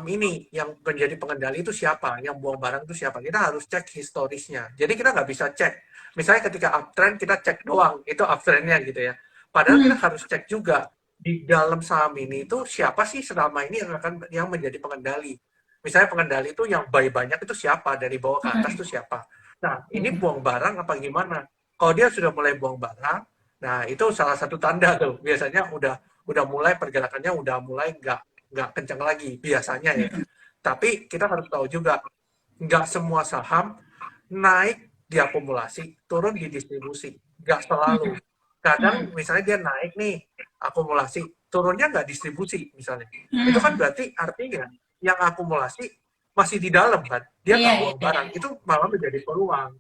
ini yang menjadi pengendali itu siapa, yang buang barang itu siapa. Kita harus cek historisnya. Jadi kita nggak bisa cek. Misalnya ketika uptrend kita cek doang itu uptrendnya gitu ya. Padahal kita Hmm. harus cek juga di dalam saham ini itu siapa sih selama ini yang menjadi pengendali. Misalnya pengendali itu yang buy banyak itu siapa, dari bawah ke atas itu siapa. Nah, ini buang barang apa gimana? Kalau dia sudah mulai buang barang, nah itu salah satu tanda tuh. Biasanya udah mulai pergerakannya udah mulai nggak kencang lagi biasanya ya. Tapi kita harus tahu juga nggak semua saham naik diakumulasi, turun di distribusi. Nggak selalu. Kadang Hmm. misalnya dia naik nih, akumulasi, turunnya nggak distribusi misalnya. Itu kan Hmm. berarti artinya yang akumulasi masih di dalam kan. Dia Iya, nggak iya, buang iya. barang. Itu malah menjadi peluang.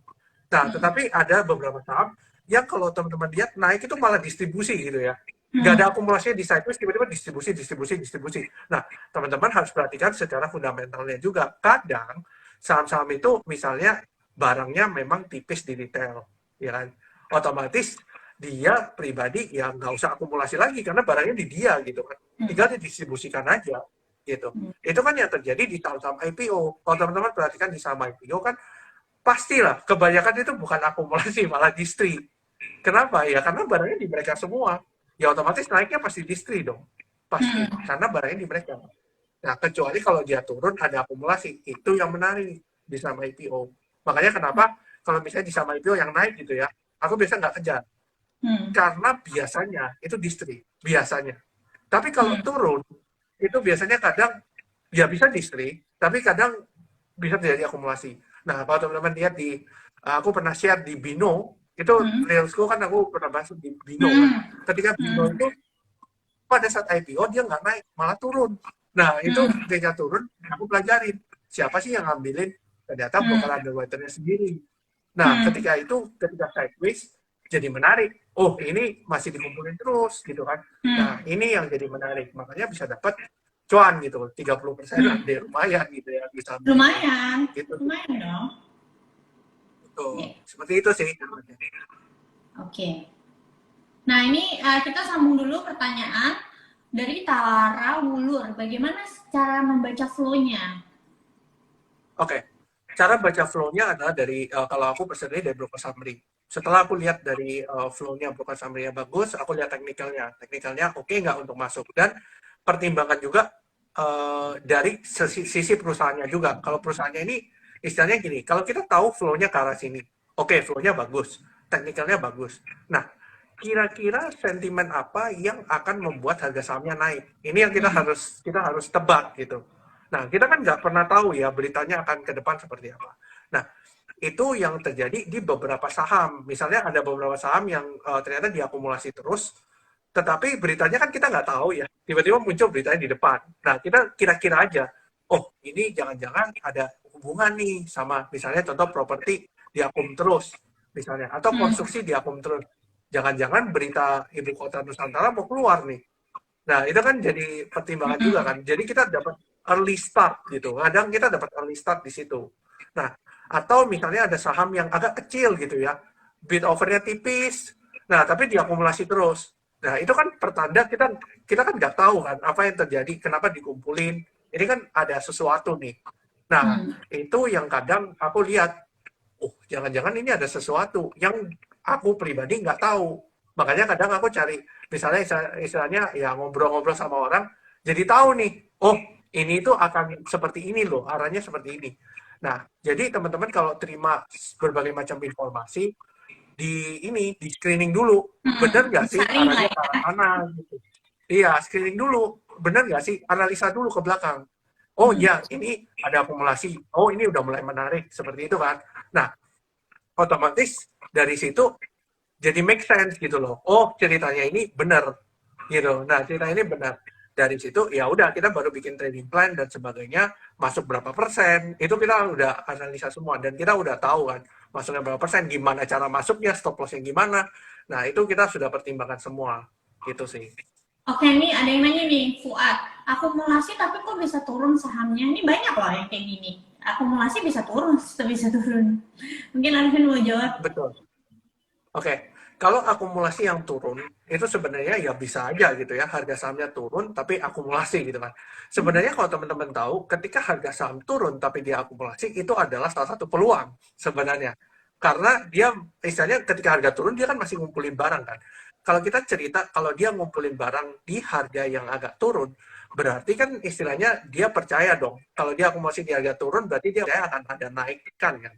Nah, tetapi ada beberapa saham yang kalau teman-teman lihat naik itu malah distribusi gitu ya. Nggak ada Hmm. akumulasinya di sideways, tiba-tiba distribusi, distribusi, distribusi. Nah, teman-teman harus perhatikan secara fundamentalnya juga. Kadang saham-saham itu misalnya barangnya memang tipis di retail, ya kan? Otomatis dia pribadi ya nggak usah akumulasi lagi karena barangnya di dia gitu kan. Hmm. Tinggal didistribusikan aja gitu. Itu kan yang terjadi di saham-saham IPO. Kalau teman-teman perhatikan di saham IPO kan pastilah kebanyakan itu bukan akumulasi malah distri. Kenapa? Ya karena barangnya di mereka semua. Ya otomatis naiknya pasti distri dong. Pasti. Hmm. Karena barangnya di mereka. Nah, kecuali kalau dia turun ada akumulasi. Itu yang menarik di saham IPO. Makanya kenapa kalau misalnya di saham IPO yang naik gitu ya, aku biasa nggak kejar. Hmm. Karena biasanya itu distri. Biasanya. Tapi kalau Hmm. turun, itu biasanya kadang ya bisa distri, tapi kadang bisa terjadi akumulasi. Nah, kalau teman-teman lihat aku pernah share di Bino, itu Hmm. Reelsku kan aku pernah bahas di Bino kan. Hmm. Ketika Bino Hmm. itu pada saat IPO dia nggak naik, malah turun. Nah, itu Hmm. ketika turun, aku pelajarin. Siapa sih yang ngambilin? Ternyata broker Hmm. underwriter-nya sendiri. Nah, Hmm. ketika sideways, jadi menarik. Oh, ini masih dikumpulin terus, gitu kan. Hmm. Nah, ini yang jadi menarik. Makanya bisa dapat cuan gitu, 30% Hmm. deh, lumayan gitu ya, bisa IPO. Lumayan, Gitu sih. lumayan dong. Betul. Ya. Seperti itu sih. Oke. Nah, ini kita sambung dulu pertanyaan dari Tara Wulur. Bagaimana cara membaca flow-nya? Oke. Cara baca flow-nya adalah kalau aku personally dari broker summary. Setelah aku lihat dari flow-nya, broker summary-nya bagus, aku lihat teknikalnya. Teknikalnya oke nggak untuk masuk. Dan pertimbangan juga dari sisi perusahaannya juga. Kalau perusahaannya ini istilahnya gini, kalau kita tahu flow-nya ke arah sini, oke, flow-nya bagus, teknikalnya bagus. Nah, kira-kira sentimen apa yang akan membuat harga sahamnya naik? Ini yang kita harus tebak gitu. Nah, kita kan nggak pernah tahu ya beritanya akan ke depan seperti apa. Nah, itu yang terjadi di beberapa saham. Misalnya ada beberapa saham yang ternyata diakumulasi terus, tetapi beritanya kan kita nggak tahu ya. Tiba-tiba muncul beritanya di depan. Nah, kita kira-kira aja, oh ini jangan-jangan ada hubungan nih sama misalnya contoh properti diakum terus, misalnya, atau Hmm. konstruksi diakum terus. Jangan-jangan berita ibu kota Nusantara mau keluar nih. Nah, itu kan jadi pertimbangan juga Hmm. kan. Jadi kita dapat early start gitu. Kadang kita dapat early start di situ. Nah, atau misalnya ada saham yang agak kecil gitu ya. Bid overnya tipis. Nah, tapi diakumulasi terus. Nah, itu kan pertanda kita kan nggak tahu kan apa yang terjadi, kenapa dikumpulin. Ini kan ada sesuatu nih. Nah, Hmm. itu yang kadang aku lihat oh jangan-jangan ini ada sesuatu yang aku pribadi nggak tahu. Makanya kadang aku cari, misalnya istilahnya ya ngobrol-ngobrol sama orang, jadi tahu nih, oh ini tuh akan seperti ini loh, arahnya seperti ini. Nah, jadi teman-teman kalau terima berbagai macam informasi, di screening dulu, bener nggak sih Saring lah arahnya ke ya. arah mana gitu. Iya, screening dulu, bener nggak sih, analisa dulu ke belakang. Oh iya, ini ada akumulasi, oh ini udah mulai menarik, seperti itu kan. Nah, otomatis dari situ jadi make sense gitu loh. Oh, ceritanya ini benar gitu. Nah, cerita ini benar. Dari situ ya udah kita baru bikin trading plan dan sebagainya, masuk berapa persen, itu kita udah analisa semua dan kita udah tahu kan masuknya berapa persen, gimana cara masuknya, stop lossnya gimana. Nah, itu kita sudah pertimbangkan semua. Gitu sih. Oke, nih ada yang nanya nih, Fuad. Akumulasi tapi kok bisa turun sahamnya? Ini banyak loh yang kayak gini. Akumulasi bisa turun, bisa turun. Mungkin Arifin mau jawab. Betul. Oke, kalau akumulasi yang turun, itu sebenarnya ya bisa aja gitu ya, harga sahamnya turun tapi akumulasi gitu kan. Sebenarnya kalau teman-teman tahu, ketika harga saham turun tapi dia akumulasi, itu adalah salah satu peluang sebenarnya. Karena dia, istilahnya ketika harga turun, dia kan masih ngumpulin barang kan. Kalau kita cerita, kalau dia ngumpulin barang di harga yang agak turun, berarti kan istilahnya dia percaya dong. Kalau dia akumulasi di harga turun, berarti dia percaya akan ada naikkan kan.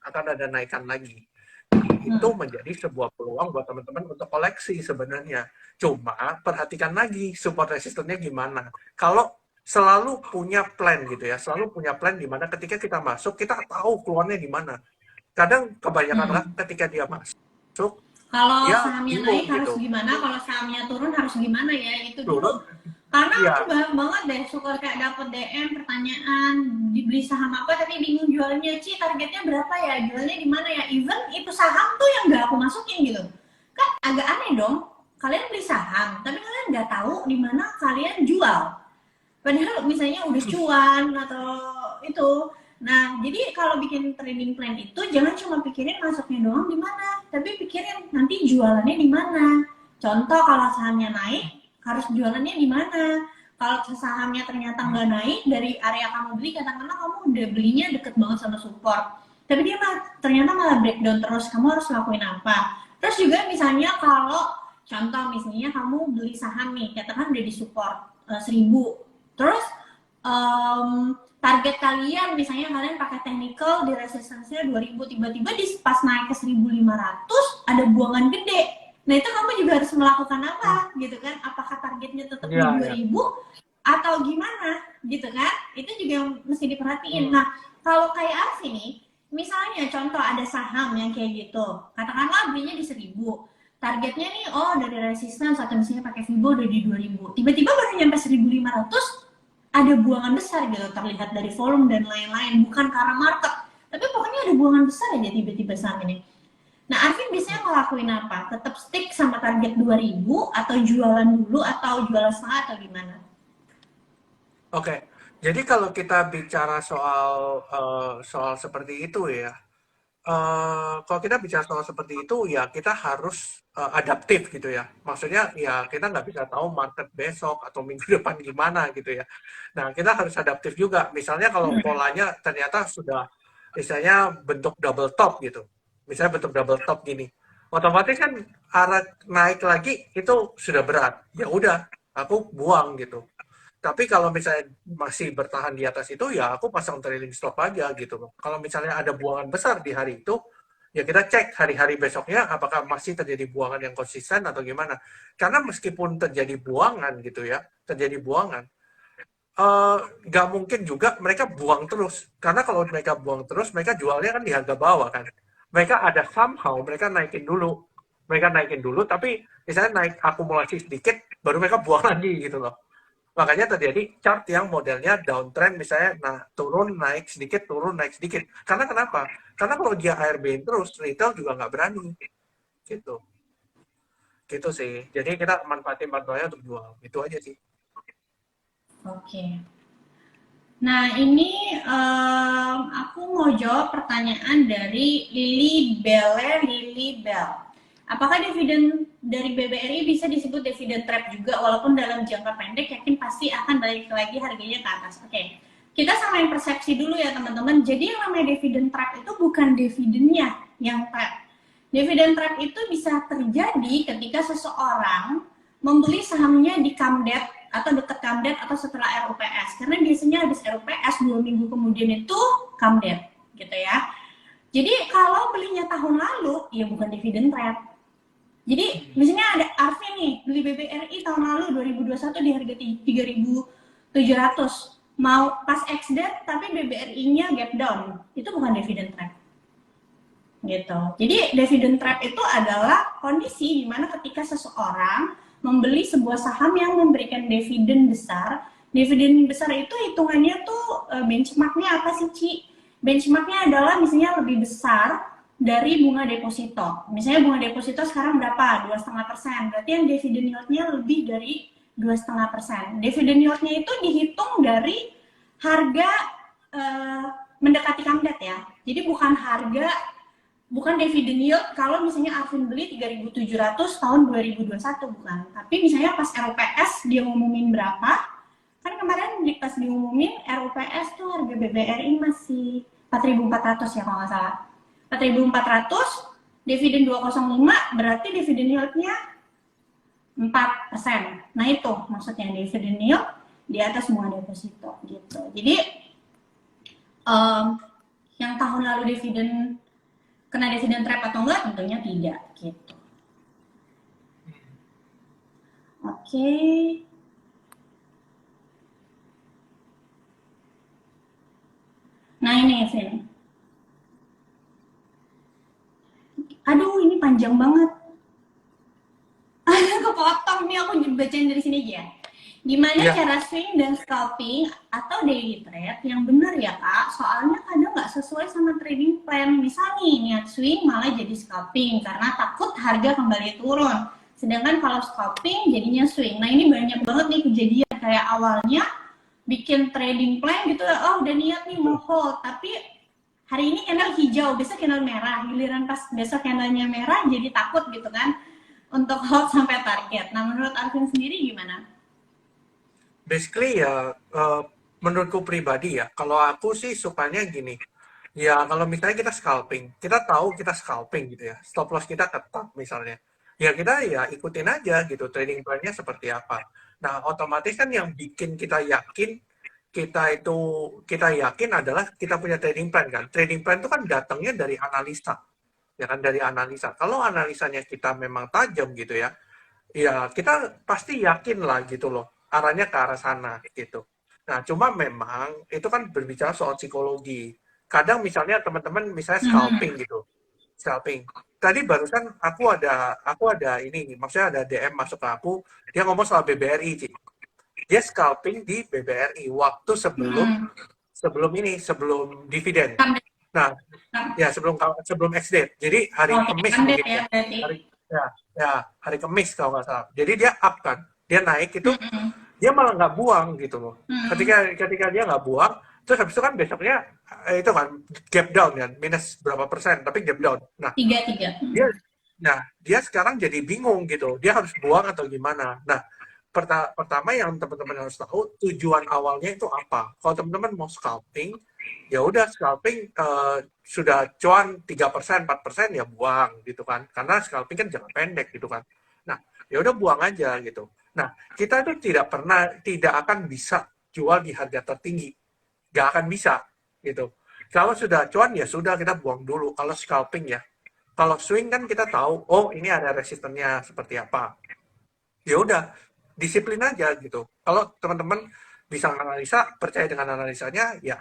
Akan ada naikkan lagi. Itu menjadi sebuah peluang buat teman-teman untuk koleksi sebenarnya. Cuma perhatikan lagi support resistennya gimana. Kalau selalu punya plan gitu ya, selalu punya plan di mana ketika kita masuk kita tahu keluarnya di mana. Kadang kebanyakan lah ketika dia masuk Kalau dia sahamnya bingung naik harus gitu. gimana, kalau sahamnya turun harus gimana ya, itu dulu. Turun, Karena iya, aku banyak banget deh suka kayak dapet DM pertanyaan, dibeli saham apa tapi bingung jualnya, Ci targetnya berapa ya, jualnya di mana ya, even itu saham tuh yang gak aku masukin gitu. Kan agak aneh dong, kalian beli saham tapi kalian nggak tahu di mana kalian jual. Padahal misalnya udah cuan atau itu. Nah, jadi kalau bikin trading plan itu jangan cuma pikirin masuknya doang di mana, tapi pikirin nanti jualannya di mana. Contoh kalau sahamnya naik, harus jualannya di mana. Kalau sahamnya ternyata nggak naik dari area kamu beli, katakanlah kamu udah belinya deket banget sama support, tapi dia ternyata malah breakdown terus, kamu harus lakuin apa? Terus juga misalnya kalau contoh misalnya kamu beli saham nih, katakan udah di support 1000, terus target kalian misalnya kalian pakai technical di resistance-nya 2000, tiba-tiba di pas naik ke 1500 ada buangan gede. Nah, itu kamu juga harus melakukan apa gitu kan? Apakah targetnya tetap di 2000 atau gimana gitu kan? Itu juga yang mesti diperhatiin. Nah, kalau kayak Arfi nih, misalnya contoh ada saham yang kayak gitu, katakanlah belinya di 1000, targetnya nih oh dari resistance atau misalnya pakai Fibo udah di 2000, tiba-tiba baru nyampe 1500, ada buangan besar gitu terlihat dari volume dan lain-lain, bukan karena market, tapi pokoknya ada buangan besar aja tiba-tiba saham ini. Nah, Arvin biasanya ngelakuin apa? Tetap stick sama target 2000 atau jualan dulu atau jualan setengah atau gimana? Oke, jadi kalau kita bicara soal seperti itu ya, kalau kita bicara soal seperti itu ya kita harus adaptif gitu ya. Maksudnya ya kita nggak bisa tahu market besok atau minggu depan gimana gitu ya. Nah, kita harus adaptif juga. Misalnya kalau polanya ternyata sudah misalnya bentuk double top gitu. Misalnya bentuk double top gini. Otomatis kan arah naik lagi itu sudah berat. Ya udah, aku buang gitu. Tapi kalau misalnya masih bertahan di atas itu, ya aku pasang trailing stop aja gitu loh. Kalau misalnya ada buangan besar di hari itu, ya kita cek hari-hari besoknya apakah masih terjadi buangan yang konsisten atau gimana. Karena meskipun terjadi buangan gitu ya, terjadi buangan, nggak mungkin juga mereka buang terus. Karena kalau mereka buang terus, mereka jualnya kan di harga bawah kan. Mereka ada somehow, mereka naikin dulu. Mereka naikin dulu, tapi misalnya naik akumulasi sedikit, baru mereka buang lagi gitu loh. Makanya terjadi chart yang modelnya downtrend misalnya, nah turun naik sedikit, turun naik sedikit. Karena kenapa? Karena kalau dia ARB terus, retail juga nggak berani. Gitu. Gitu sih. Jadi kita manfaatin bantuannya untuk jual. Itu aja sih. Oke. Nah, ini aku mau jawab pertanyaan dari Lily Bell. Apakah dividen dari BBRI bisa disebut dividen trap juga, walaupun dalam jangka pendek yakin pasti akan balik lagi harganya ke atas? Oke. kita samain persepsi dulu ya teman-teman. Jadi yang namanya dividend trap itu bukan dividennya yang trap. Dividend trap itu bisa terjadi ketika seseorang membeli sahamnya di Kamdet atau dekat Kamdet atau setelah RUPS. Karena biasanya habis RUPS 2 minggu kemudian itu Kamdet gitu ya. Jadi kalau belinya tahun lalu, ya bukan dividend trap. Jadi misalnya ada Arvin nih, beli BBRI tahun lalu 2021 di harga 3.700. Mau pas ex-date tapi BBRI-nya gap down. Itu bukan dividend trap. Gitu. Jadi dividend trap itu adalah kondisi di mana ketika seseorang membeli sebuah saham yang memberikan dividen besar. Dividen besar itu hitungannya tuh benchmarknya apa sih, Ci? Benchmarknya adalah misalnya lebih besar dari bunga deposito. Misalnya bunga deposito sekarang berapa? 2,5%. Berarti yang dividen yield-nya lebih dari 2,5%. Dividen yield-nya itu dihitung dari harga mendekati Kamdet ya. Jadi bukan dividen yield kalau misalnya Arvin beli 3.700 tahun 2021 bukan. Tapi misalnya pas RUPS dia ngumumin berapa? Kan kemarin pas diumumin RUPS tuh harga BBRI masih 4.400 ya kalau nggak salah. 4.400 dividen 205 berarti dividen yield-nya 4%. Nah itu maksudnya dividen yield di atas bunga deposito gitu. Jadi yang tahun lalu dividen kena dividen trap atau enggak tentunya tidak gitu. Oke. Nah ini Vin. Aduh ini panjang banget. Kepotong nih aku bacain dari sini aja. Gimana cara swing dan scalping atau daily trade yang benar ya Kak? Soalnya kadang nggak sesuai sama trading plan. Misal nih niat swing malah jadi scalping karena takut harga kembali turun. Sedangkan kalau scalping jadinya swing. Nah ini banyak banget nih kejadian kayak awalnya bikin trading plan gitu, oh udah niat nih mau hold, tapi hari ini candle hijau, besok candle merah, giliran pas besok candlenya merah jadi takut gitu kan untuk hold sampai target. Nah menurut Arvin sendiri gimana? Basically ya, menurutku pribadi ya, kalau aku sih sukanya gini, ya kalau misalnya kita scalping, kita tahu kita scalping gitu ya, stop loss kita ketat misalnya, ya kita ya ikutin aja gitu, trading plan-nya seperti apa. Nah otomatis kan yang bikin kita yakin adalah kita punya trading plan kan. Trading plan itu kan datangnya dari analisa, ya kan, dari analisa. Kalau analisanya kita memang tajam gitu ya, ya kita pasti yakin lah gitu loh, arahnya ke arah sana gitu. Nah, cuma memang itu kan berbicara soal psikologi. Kadang misalnya teman-teman misalnya scalping gitu. Scalping. Tadi barusan aku ada ini, maksudnya ada DM masuk ke aku, dia ngomong soal BBRI, Ci. Dia scalping di BBRI waktu sebelum dividen. Nah, ya sebelum ex-date. Jadi hari Kamis mungkin ya. Hari Kamis kalau nggak salah. Jadi dia up kan, dia naik itu, dia malah nggak buang gitu loh. Ketika dia nggak buang, terus habis itu kan besoknya itu kan gap down kan, minus berapa persen, tapi gap down. Nah, 3. dia sekarang jadi bingung gitu, dia harus buang atau gimana. Nah, pertama yang teman-teman harus tahu tujuan awalnya itu apa. Kalau teman-teman mau scalping, ya udah scalping sudah cuan 3%, 4% ya buang gitu kan. Karena scalping kan jangka pendek gitu kan. Nah, ya udah buang aja gitu. Nah, kita itu tidak akan bisa jual di harga tertinggi. Nggak akan bisa gitu. Kalau sudah cuan ya sudah kita buang dulu. Kalau scalping ya. Kalau swing kan kita tahu, oh ini ada resistennya seperti apa. Ya udah, disiplin aja gitu. Kalau teman-teman bisa analisa, percaya dengan analisanya, ya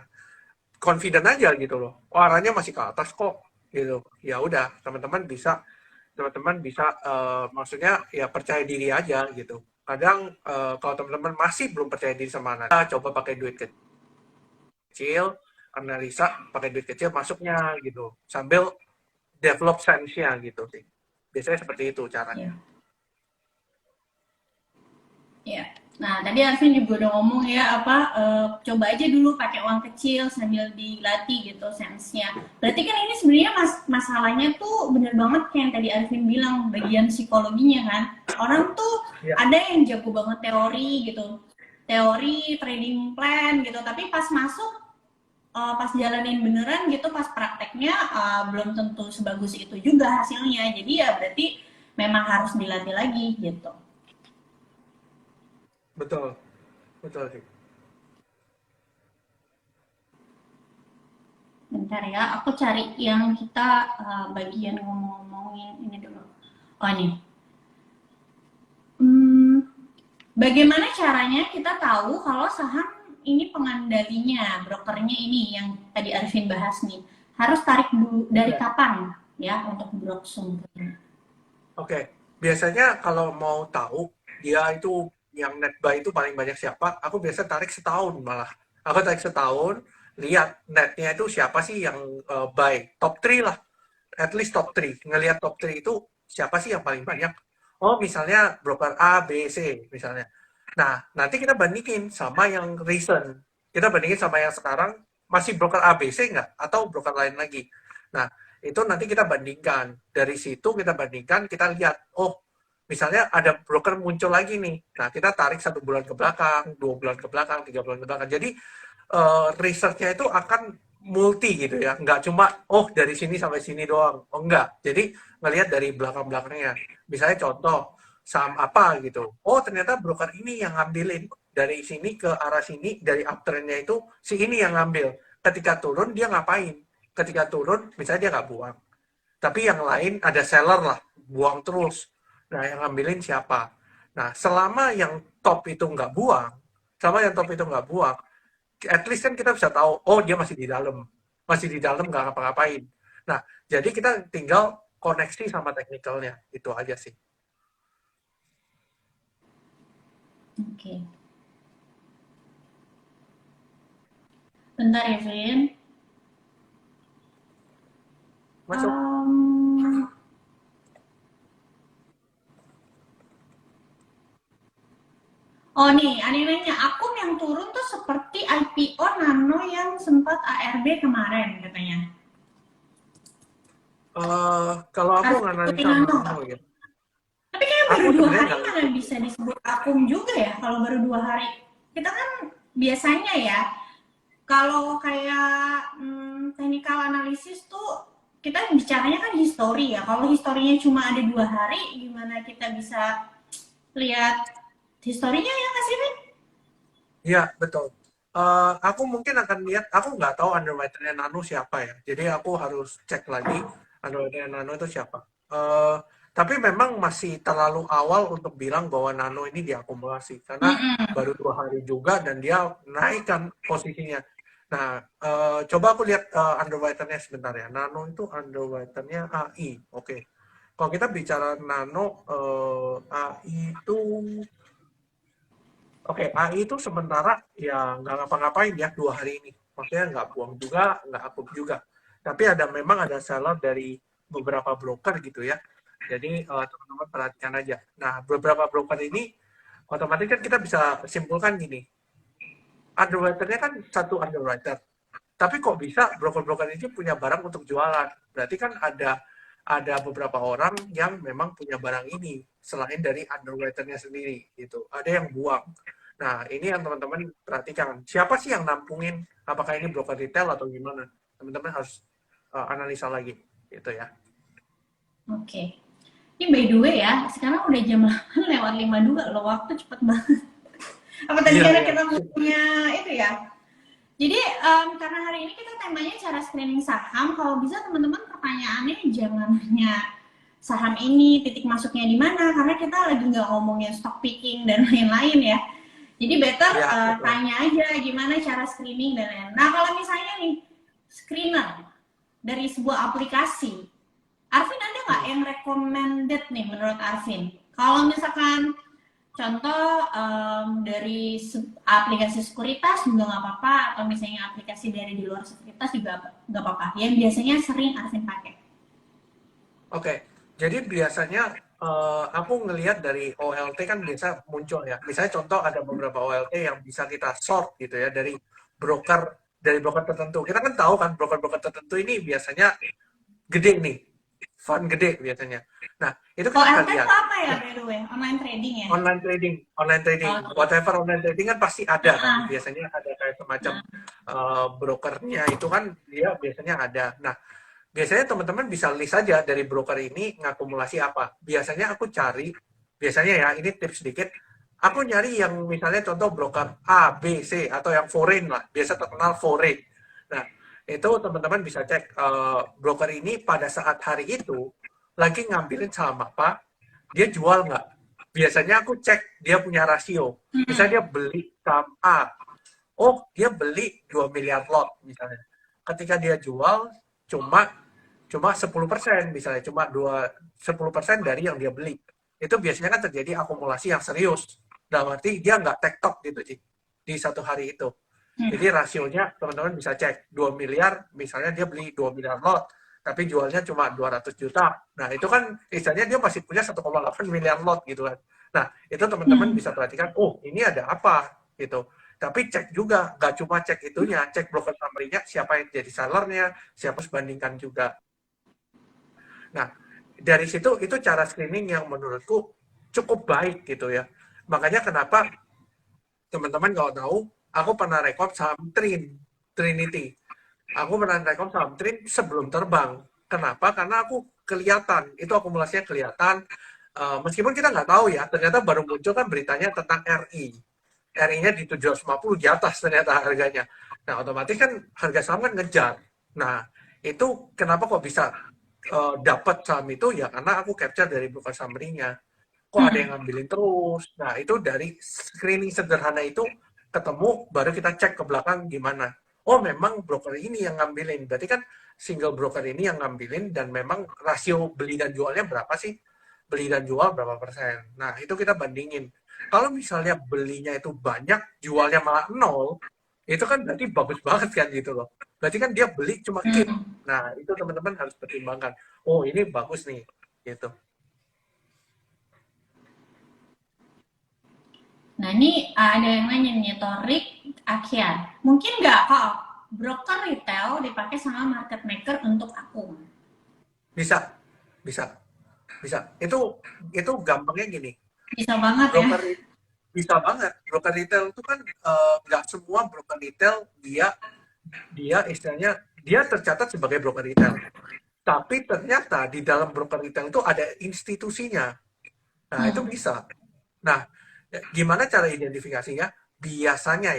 confident aja gitu loh. Oh, arahnya masih ke atas kok gitu. Ya udah, teman-teman bisa maksudnya ya percaya diri aja gitu. Kadang kalau teman-teman masih belum percaya diri sama analisa, coba pakai duit kecil, analisa pakai duit kecil masuknya gitu. Sambil develop sense-nya gitu sih. Biasanya seperti itu caranya. Ya. Nah, tadi Arvin juga udah ngomong ya coba aja dulu pakai uang kecil sambil dilatih gitu sense-nya. Berarti kan ini sebenarnya masalahnya tuh bener banget kayak yang tadi Arvin bilang bagian psikologinya kan. Orang tuh ada yang jago banget teori gitu. teori trading plan gitu, tapi pas masuk pas jalanin beneran gitu, pas prakteknya belum tentu sebagus itu juga hasilnya. Jadi ya berarti memang harus dilatih lagi gitu. Betul, betul sih. Bentar ya, aku cari yang kita bagian ngomong-ngomongin ini dulu. Oh nih, hmm, bagaimana caranya kita tahu kalau saham ini pengandalinya, brokernya ini yang tadi Arifin bahas nih, harus tarik dulu dari Ya. kapan ya untuk brok sumber? Oke, biasanya kalau mau tahu dia itu yang net buy itu paling banyak siapa, aku biasa tarik setahun malah. Aku tarik setahun, lihat netnya itu siapa sih yang buy. Top 3 lah, at least top 3. Ngelihat top 3 itu siapa sih yang paling banyak. Oh, misalnya broker A, B, C misalnya. Nah, nanti kita bandingin sama yang recent. Kita bandingin sama yang sekarang, masih broker A, B, C nggak? Atau broker lain lagi. Nah, itu nanti kita bandingkan. Dari situ kita bandingkan, kita lihat, oh, misalnya ada broker muncul lagi nih. Nah, kita tarik 1 bulan ke belakang, 2 bulan ke belakang, 3 bulan ke belakang. Jadi, research-nya itu akan multi gitu ya. Nggak cuma, oh, dari sini sampai sini doang. Oh, enggak. Jadi, ngelihat dari belakang-belakangnya. Misalnya contoh, saham apa gitu. Oh, ternyata broker ini yang ngambilin. Dari sini ke arah sini, dari uptrend-nya itu, si ini yang ngambil. Ketika turun, dia ngapain? Ketika turun, misalnya dia nggak buang. Tapi yang lain ada seller lah, buang terus. Nah, yang ngambilin siapa? Nah, selama yang top itu nggak buang, at least kan kita bisa tahu, oh dia masih di dalam nggak ngapa-ngapain. Nah, jadi kita tinggal koneksi sama teknikalnya, itu aja sih. Oke, bentar ya, Vin. Masuk. Oh nih, ada yang nanya, akun yang turun tuh seperti IPO Nano yang sempat ARB kemarin katanya. Kalau aku Harus ikutin nganalisa Nano nggak? Nano ya, Tapi kayak baru aku 2 sebenarnya hari nggak mana ngikutin. bisa disebut akun juga ya kalau baru 2 hari. Kita kan biasanya ya, kalau kayak technical analisis tuh kita bicaranya kan history ya. Kalau historinya cuma ada 2 hari, gimana kita bisa lihat historinya ya nggak sih, Vin? Iya, betul. Aku mungkin akan lihat, aku nggak tahu underwriter-nya Nano siapa ya. Jadi aku harus cek lagi underwriter Nano itu siapa. Tapi memang masih terlalu awal untuk bilang bahwa Nano ini diakumulasi. Karena Mm-mm. baru 2 hari juga dan dia naikkan posisinya. Nah, coba aku lihat underwriter-nya sebentar ya. Nano itu underwriter-nya AI. Oke. Kalau kita bicara Nano, AI itu Oke, AI itu sementara ya nggak ngapa-ngapain ya 2 hari ini. Maksudnya nggak buang juga, nggak aktif juga. Tapi memang ada seller dari beberapa broker gitu ya. Jadi teman-teman perhatikan aja. Nah, beberapa broker ini otomatis kan kita bisa simpulkan gini. Underwriter-nya kan satu underwriter. Tapi kok bisa broker-broker ini punya barang untuk jualan? Berarti kan ada beberapa orang yang memang punya barang ini selain dari underwriter-nya sendiri gitu. Ada yang buang. Nah, ini yang teman-teman perhatikan. Siapa sih yang nampungin? Apakah ini broker retail atau gimana? Teman-teman harus analisa lagi gitu ya. Oke. Ini by the way ya, sekarang udah jam 8 lewat 52 loh, waktu cepet banget. Apa tadi Iya, karena iya. kita punya itu ya? Jadi karena hari ini kita temanya cara screening saham, kalau bisa teman-teman pertanyaannya jangan hanya saham ini titik masuknya di mana, karena kita lagi nggak ngomongin stock picking dan lain-lain ya. Jadi better Iya, betul. tanya aja gimana cara screening dan lain-lain. Nah kalau misalnya nih screener dari sebuah aplikasi, Arvin ada nggak Hmm. yang recommended nih menurut Arvin? Kalau misalkan contoh dari aplikasi sekuritas juga nggak apa-apa, atau misalnya aplikasi dari di luar sekuritas juga nggak apa-apa. Yang biasanya sering Arvin pakai. Oke, jadi biasanya aku ngelihat dari OLT kan biasa muncul ya. Misalnya contoh ada beberapa OLT yang bisa kita sort gitu ya dari broker tertentu. Kita kan tahu kan broker-broker tertentu ini biasanya gede nih, fund gede biasanya. Nah, itu kita OLT akan lihat. itu apa ya, by the way? Online trading ya? Online trading, Oh, whatever online trading kan pasti ada kan, ah, biasanya ada kayak semacam ah. brokernya itu kan dia biasanya ada. Nah, biasanya teman-teman bisa list saja dari broker ini ngakumulasi apa. Biasanya aku cari, biasanya ya ini tips sedikit, aku nyari yang misalnya contoh broker A, B, C atau yang foreign lah, biasa terkenal foreign. Nah, itu teman-teman bisa cek broker ini pada saat hari itu lagi ngambilin saham apa, dia jual nggak? Biasanya aku cek dia punya rasio. Misalnya dia beli saham A, oh dia beli 2 miliar lot misalnya. Ketika dia jual cuma cuma 10% misalnya, cuma 10% dari yang dia beli. Itu biasanya kan terjadi akumulasi yang serius. Dalam arti dia nggak tektok gitu sih di satu hari itu. Jadi rasionya teman-teman bisa cek 2 miliar, misalnya dia beli 2 miliar lot, tapi jualnya cuma 200 juta. Nah, itu kan istilahnya dia masih punya 1,8 miliar lot gitu kan. Nah, itu teman-teman bisa perhatikan, oh ini ada apa gitu. Tapi cek juga, nggak cuma cek itunya, cek broker summary-nya, siapa yang jadi sellernya, siapa bandingkan juga. Nah, dari situ itu cara screening yang menurutku cukup baik gitu ya. Makanya kenapa teman-teman kalau tahu, aku pernah rekom saham Trinity. Aku pernah rekom saham Trin sebelum terbang. Kenapa? Karena aku kelihatan, itu akumulasinya kelihatan. Meskipun kita nggak tahu ya, ternyata baru muncul kan beritanya tentang RI. RI-nya di 750 di atas ternyata harganya. Nah, otomatis kan harga saham kan ngejar. Nah, itu kenapa kok bisa dapat saham itu ya karena aku capture dari broker summary-nya. Kok ada yang ngambilin terus. Nah, itu dari screening sederhana itu ketemu, baru kita cek ke belakang gimana. Oh, memang broker ini yang ngambilin. Berarti kan single broker ini yang ngambilin dan memang rasio beli dan jualnya berapa sih? Beli dan jual berapa persen. Nah, itu kita bandingin. Kalau misalnya belinya itu banyak, jualnya malah nol, itu kan berarti bagus banget kan gitu loh. Berarti kan dia beli cuma keep. Nah, itu teman-teman harus pertimbangkan. Oh, ini bagus nih. Gitu. Nah, ini ada yang nanya nih, Torik Akian. Mungkin nggak kok broker retail dipakai sama market maker untuk akun? Bisa, bisa, bisa. Itu gampangnya gini. Bisa banget ya. Broker bisa banget. Broker retail itu kan nggak semua broker retail dia dia istilahnya dia tercatat sebagai broker retail. Tapi ternyata di dalam broker retail itu ada institusinya. Nah, itu bisa. Nah, gimana cara identifikasinya? Biasanya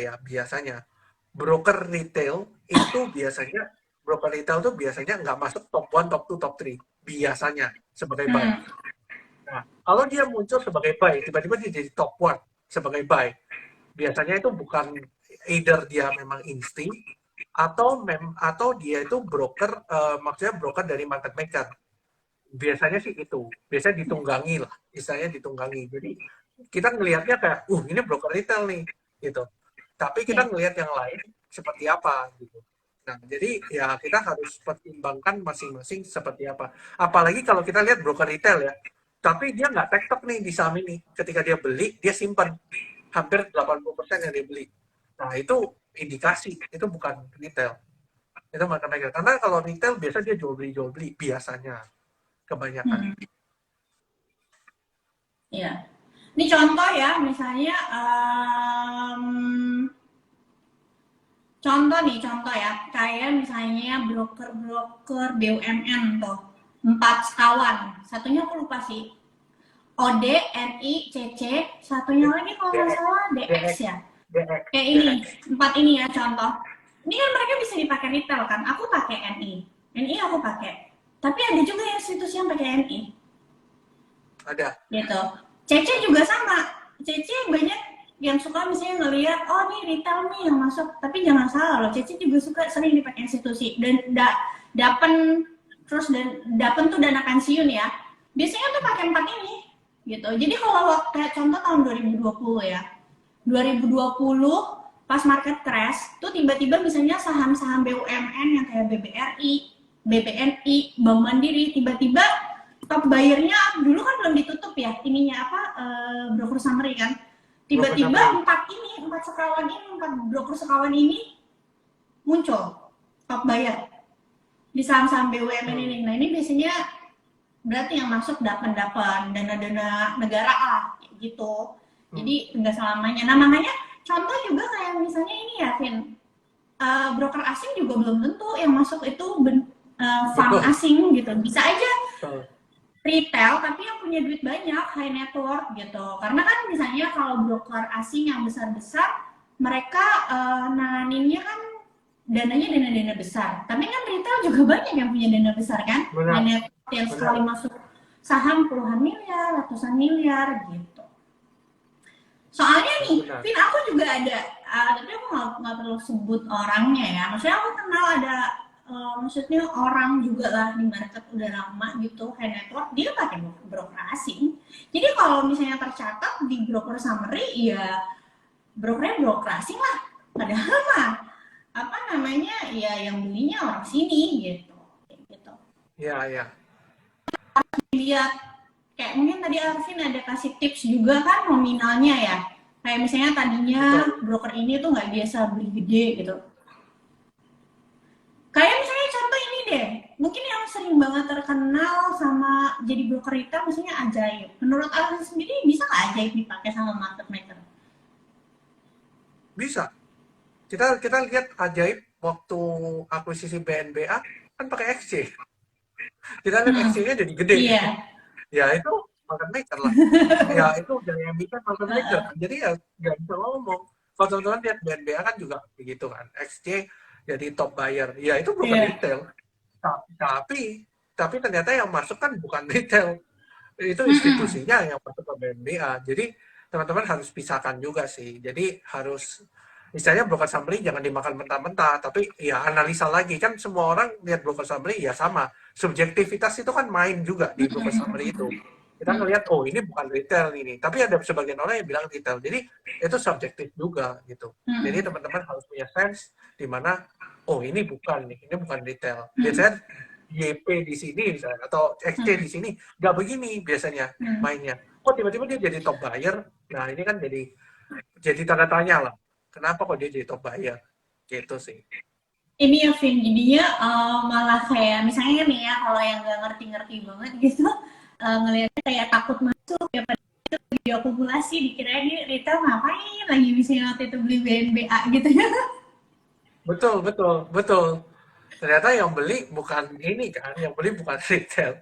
broker retail itu biasanya broker retail itu biasanya nggak masuk top 1, top 2, top 3. Biasanya sebagai buy. Nah, kalau dia muncul sebagai buy, tiba-tiba dia jadi top 1 sebagai buy. Biasanya itu bukan either dia memang insting atau dia itu broker maksudnya broker dari market maker. Biasanya sih itu. Biasanya ditunggangi lah. Istilahnya ditunggangi. Jadi kita ngelihatnya kayak, ini broker retail nih, gitu. Tapi kita ngelihat yang lain seperti apa, gitu. Nah, jadi ya kita harus pertimbangkan masing-masing seperti apa. Apalagi kalau kita lihat broker retail ya, tapi dia nggak tektok nih di saham ini. Ketika dia beli, dia simpan. Hampir 80% yang dia beli. Nah, itu indikasi, itu bukan retail. Itu market maker. Karena kalau retail biasa dia jual beli, biasanya. Kebanyakan. Iya. Ini contoh ya, misalnya contoh ya, kayak misalnya broker BUMN tuh, 4 sekawan, satunya aku lupa sih, OD, NI, CC, satunya lagi kalau nggak salah DX ya. Kayak ini, 4 ini ya contoh. Ini kan mereka bisa dipakai retail kan, aku pakai NI aku pakai. Tapi ada juga institusi yang pakai NI. Ada. Gitu. CC juga sama. CC banyak yang suka misalnya ngelihat, oh nih retail nih yang masuk, tapi jangan salah loh, CC juga suka sering dipakai institusi dan dapen tuh dana pensiun ya, biasanya tuh pakai 4 ini gitu. Jadi kalau kayak contoh tahun 2020 ya, 2020 pas market crash tuh tiba-tiba misalnya saham-saham BUMN yang kayak BBRI, BBNI, Bank Mandiri tiba-tiba top buyer-nya dulu kan belum ditutup ya ininya broker summary kan, tiba-tiba 4 broker sekawan ini muncul top buyer di saham-saham BUMN ini. Nah, ini biasanya berarti yang masuk dapat dana-dana negara lah gitu. Jadi nggak selamanya. Nah makanya contoh juga kayak misalnya ini ya, Vin, broker asing juga belum tentu yang masuk itu fund Betul. asing gitu. Bisa aja Betul. retail tapi yang punya duit banyak, high net worth gitu. Karena kan misalnya kalau broker asing yang besar-besar, mereka nanganinnya kan dananya dana-dana besar. Tapi kan retail juga banyak yang punya dana besar kan, high Benar. net worth yang sekali Benar. masuk saham puluhan miliar, ratusan miliar gitu. Soalnya nih, Benar. Vin, aku juga ada, tapi aku nggak perlu sebut orangnya ya. Maksudnya aku kenal ada, maksudnya orang juga lah di market udah lama gitu, high network, dia pakai broker asing. Jadi kalau misalnya tercatat di broker summary, ya brokernya broker asing lah. Padahal mah, apa namanya, ya yang belinya orang sini gitu. Gitu. Ya, ya. Lihat kayak mungkin tadi Arvin ada kasih tips juga kan nominalnya ya, kayak misalnya tadinya Betul. broker ini tuh nggak biasa beli gede gitu, kayak misalnya contoh ini deh, mungkin yang sering banget terkenal sama jadi broker retail misalnya Ajaib. Menurut Arvin sendiri bisa nggak Ajaib dipakai sama market maker? Bisa. Kita lihat Ajaib waktu akuisisi BNBA kan pakai XC. Kita lihat XC-nya jadi gede. Iya. Ya itu market maker lah. Ya itu dari yang bisa market maker. Jadi ya nggak bisa ngomong. Kalau teman-teman lihat BNBA kan juga begitu kan. XC jadi top buyer. Ya itu bukan Iya. retail. Tapi ternyata yang masuk kan bukan retail. Itu institusinya yang masuk ke BNBA. Jadi teman-teman harus pisahkan juga sih. Jadi harus misalnya broker summary jangan dimakan mentah-mentah, tapi ya analisa lagi kan semua orang lihat broker summary ya sama. Subjektivitas itu kan main juga di broker summary itu. Kita ngelihat oh ini bukan retail ini, tapi ada sebagian orang yang bilang retail. Jadi itu subjektif juga gitu. Jadi teman-teman harus punya sense di mana oh ini bukan nih, ini bukan retail. Biasanya YP di sini misalnya atau XC di sini nggak begini biasanya mainnya. Kok tiba-tiba dia jadi top buyer? Nah ini kan jadi tanda tanya lah. Kenapa kok dia jadi top buyer? Gitu sih. Ini ya Vin, jadinya malah kayak misalnya nih ya, kalau yang nggak ngerti-ngerti banget gitu, ngelihatnya kayak takut masuk ya, pada itu diakumulasi, dikira ini retail ngapain lagi misalnya waktu itu beli BNBA gitu ya. Betul, betul, betul. Ternyata yang beli bukan ini kan, yang beli bukan retail,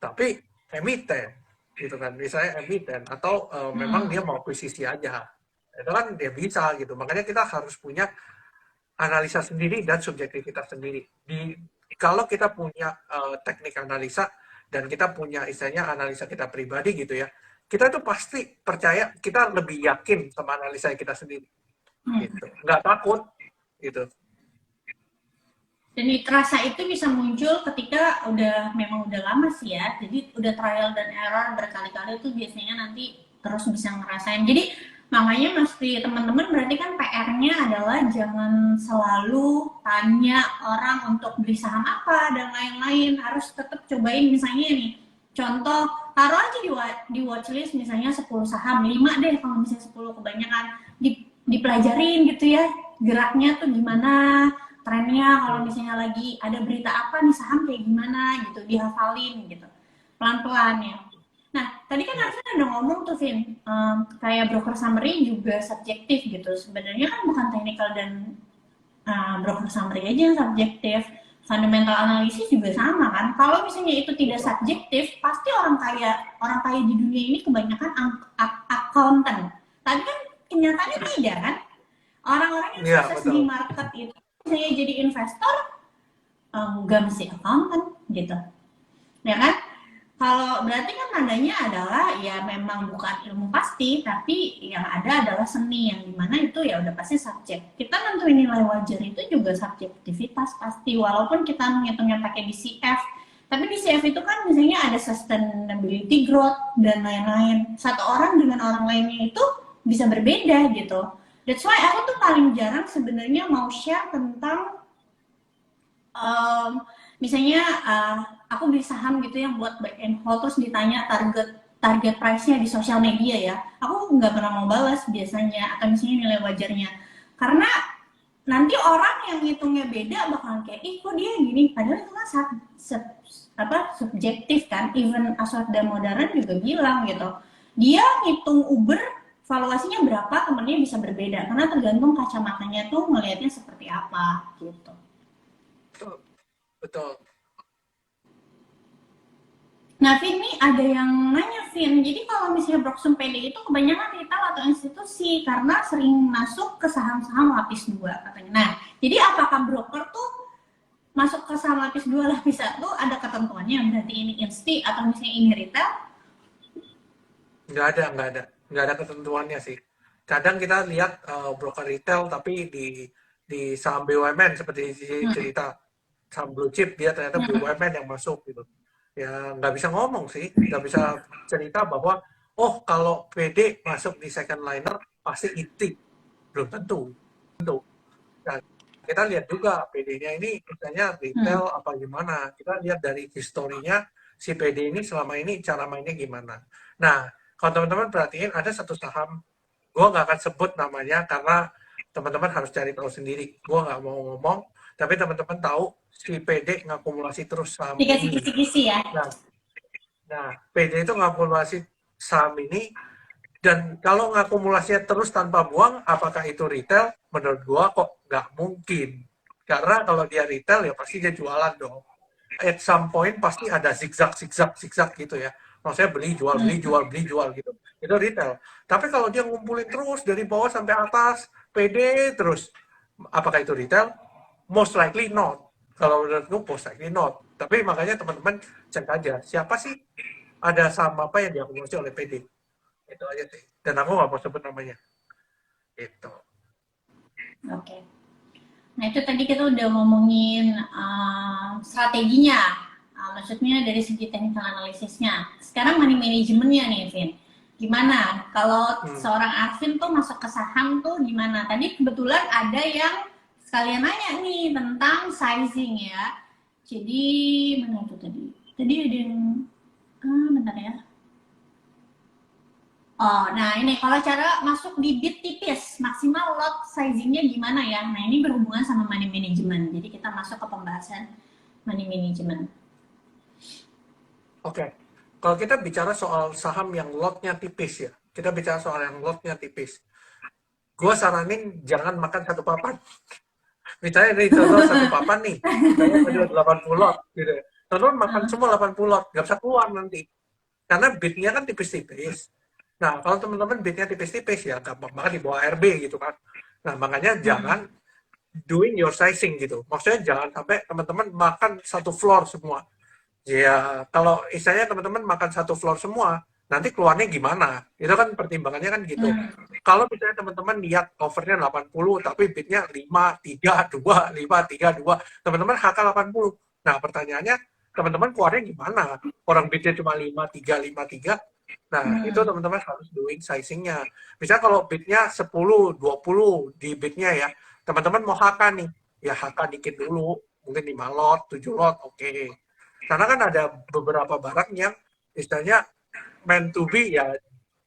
tapi emiten, gitu kan. Misalnya emiten, atau memang dia mau akuisisi aja. Itu kan dia bisa gitu. Makanya kita harus punya analisa sendiri dan subjektivitas sendiri. Kalau kita punya teknik analisa dan kita punya istilahnya analisa kita pribadi gitu ya, kita itu pasti percaya, kita lebih yakin sama analisa kita sendiri. Gitu. Nggak takut gitu. Dan rasa itu bisa muncul ketika memang udah lama sih ya, jadi udah trial dan error berkali-kali itu biasanya nanti terus bisa ngerasain. Jadi makanya mesti teman-teman berarti kan PR-nya adalah jangan selalu tanya orang untuk beli saham apa dan lain-lain, harus tetap cobain misalnya nih, contoh taruh aja di watchlist misalnya 10 saham, 5 deh kalau misalnya 10 kebanyakan, dipelajarin gitu ya, geraknya tuh gimana, trennya, kalau misalnya lagi ada berita apa nih saham kayak gimana gitu, dihafalin gitu pelan-pelan ya. Nah tadi kan Arvin udah ngomong tuh Vin, kayak broker summary juga subjektif gitu, sebenarnya kan bukan technical dan broker summary aja yang subjektif, fundamental analisis juga sama kan. Kalau misalnya itu tidak subjektif, pasti orang kaya di dunia ini kebanyakan accountant, tapi kan kenyataannya tidak kan. Orang-orang yang Iya, sukses betul. di market itu saya jadi investor nggak mesti accountant gitu ya kan. Kalau berarti kan tandanya adalah ya memang bukan ilmu pasti, tapi yang ada adalah seni, yang dimana itu ya udah pasti subjek. Kita nentuin nilai wajar itu juga subjektivitas pasti, walaupun kita menghitungnya pakai DCF, tapi DCF itu kan misalnya ada sustainability growth dan lain-lain, satu orang dengan orang lainnya itu bisa berbeda gitu. That's why aku tuh paling jarang sebenarnya mau share tentang misalnya aku beli saham gitu yang buat buy and hold, terus ditanya target price-nya di sosial media ya. Aku nggak pernah mau balas biasanya, atau misalnya nilai wajarnya. Karena nanti orang yang ngitungnya beda bakalan kayak, ih kok dia gini, padahal itu kan subjektif kan. Even Aswad Modern juga bilang gitu, dia ngitung Uber valuasinya berapa, temennya bisa berbeda karena tergantung kacamatanya tuh ngelihatnya seperti apa gitu. Betul. Betul. Nah, Vin, nih ada yang nanya, Vin. Jadi kalau misalnya Broxum PD itu kebanyakan retail atau institusi karena sering masuk ke saham-saham lapis 2 katanya. Nah, jadi apakah broker tuh masuk ke saham lapis 2, lapis 1 ada ketentuannya? Berarti ini insti atau misalnya ini retail? Nggak ada ketentuannya sih. Kadang kita lihat broker retail tapi di saham BUMN seperti cerita saham blue chip dia ternyata BUMN yang masuk gitu. Ya nggak bisa ngomong sih, nggak bisa cerita bahwa oh kalau PD masuk di second liner pasti inti, belum tentu. Nah, kita lihat juga PD-nya ini misalnya retail apa gimana. Kita lihat dari historinya si PD ini selama ini cara mainnya gimana. Nah, kalau teman-teman perhatiin ada satu saham, gue nggak akan sebut namanya karena teman-teman harus cari tahu sendiri. Gue nggak mau ngomong, tapi teman-teman tahu si PD ngakumulasi terus saham Dikasih ini. kisi-kisi ya. Nah, PD itu ngakumulasi saham ini dan kalau ngakumulasinya terus tanpa buang, apakah itu retail? Menurut gua kok nggak mungkin. Karena kalau dia retail ya pasti dia jualan dong. At some point pasti ada zigzag, zigzag, zigzag gitu ya. Maksudnya beli, jual, beli, jual, beli, jual gitu. Itu retail. Tapi kalau dia ngumpulin terus dari bawah sampai atas, PD terus, apakah itu retail? Most likely not. Kalau menurutku most likely not. Tapi makanya teman-teman cek aja, siapa sih ada saham apa yang diakumulasi oleh PD? Itu aja sih. Dan aku nggak mau sebut namanya. Itu. Oke. Nah, itu tadi kita udah ngomongin strateginya. Maksudnya dari segi technical analisisnya. Sekarang money managementnya nih, Vin. Gimana? Kalau seorang Arvin tuh masuk ke saham tuh gimana? Tadi kebetulan ada yang sekalian nanya nih tentang sizing ya. Jadi, mana itu tadi? Tadi ada yang, bentar ya. Oh, nah ini kalau cara masuk di bid tipis, maksimal lot sizingnya gimana ya? Nah ini berhubungan sama money management. Jadi kita masuk ke pembahasan money management. Oke. Kalau kita bicara soal saham yang lotnya tipis ya, kita bicara soal yang lotnya tipis. Gue saranin jangan makan satu papan. Misalnya dari contoh satu papan nih, misalnya ada 80 lot gitu. Teman-teman makan semua 80 lot, nggak bisa keluar nanti. Karena bidnya kan tipis-tipis. Nah, kalau teman-teman bidnya tipis-tipis ya gampang banget di bawah RB gitu kan. Nah, makanya jangan doing your sizing gitu. Maksudnya jangan sampai teman-teman makan satu floor semua. Ya, kalau istilahnya teman-teman makan satu floor semua, nanti keluarnya gimana? Itu kan pertimbangannya kan gitu. Kalau misalnya teman-teman lihat overnya 80, tapi bidnya 5, 3, 2, 5, 3, 2, teman-teman HK 80. Nah, pertanyaannya, teman-teman keluarnya gimana? Orang bidnya cuma 5, 3, 5, 3. Nah, itu teman-teman harus doing sizingnya. Misalnya kalau bidnya 10, 20 di bidnya ya, teman-teman mau HK nih, ya HK dikit dulu, mungkin 5 lot, 7 lot, oke. Karena kan ada beberapa barang yang istilahnya meant to be ya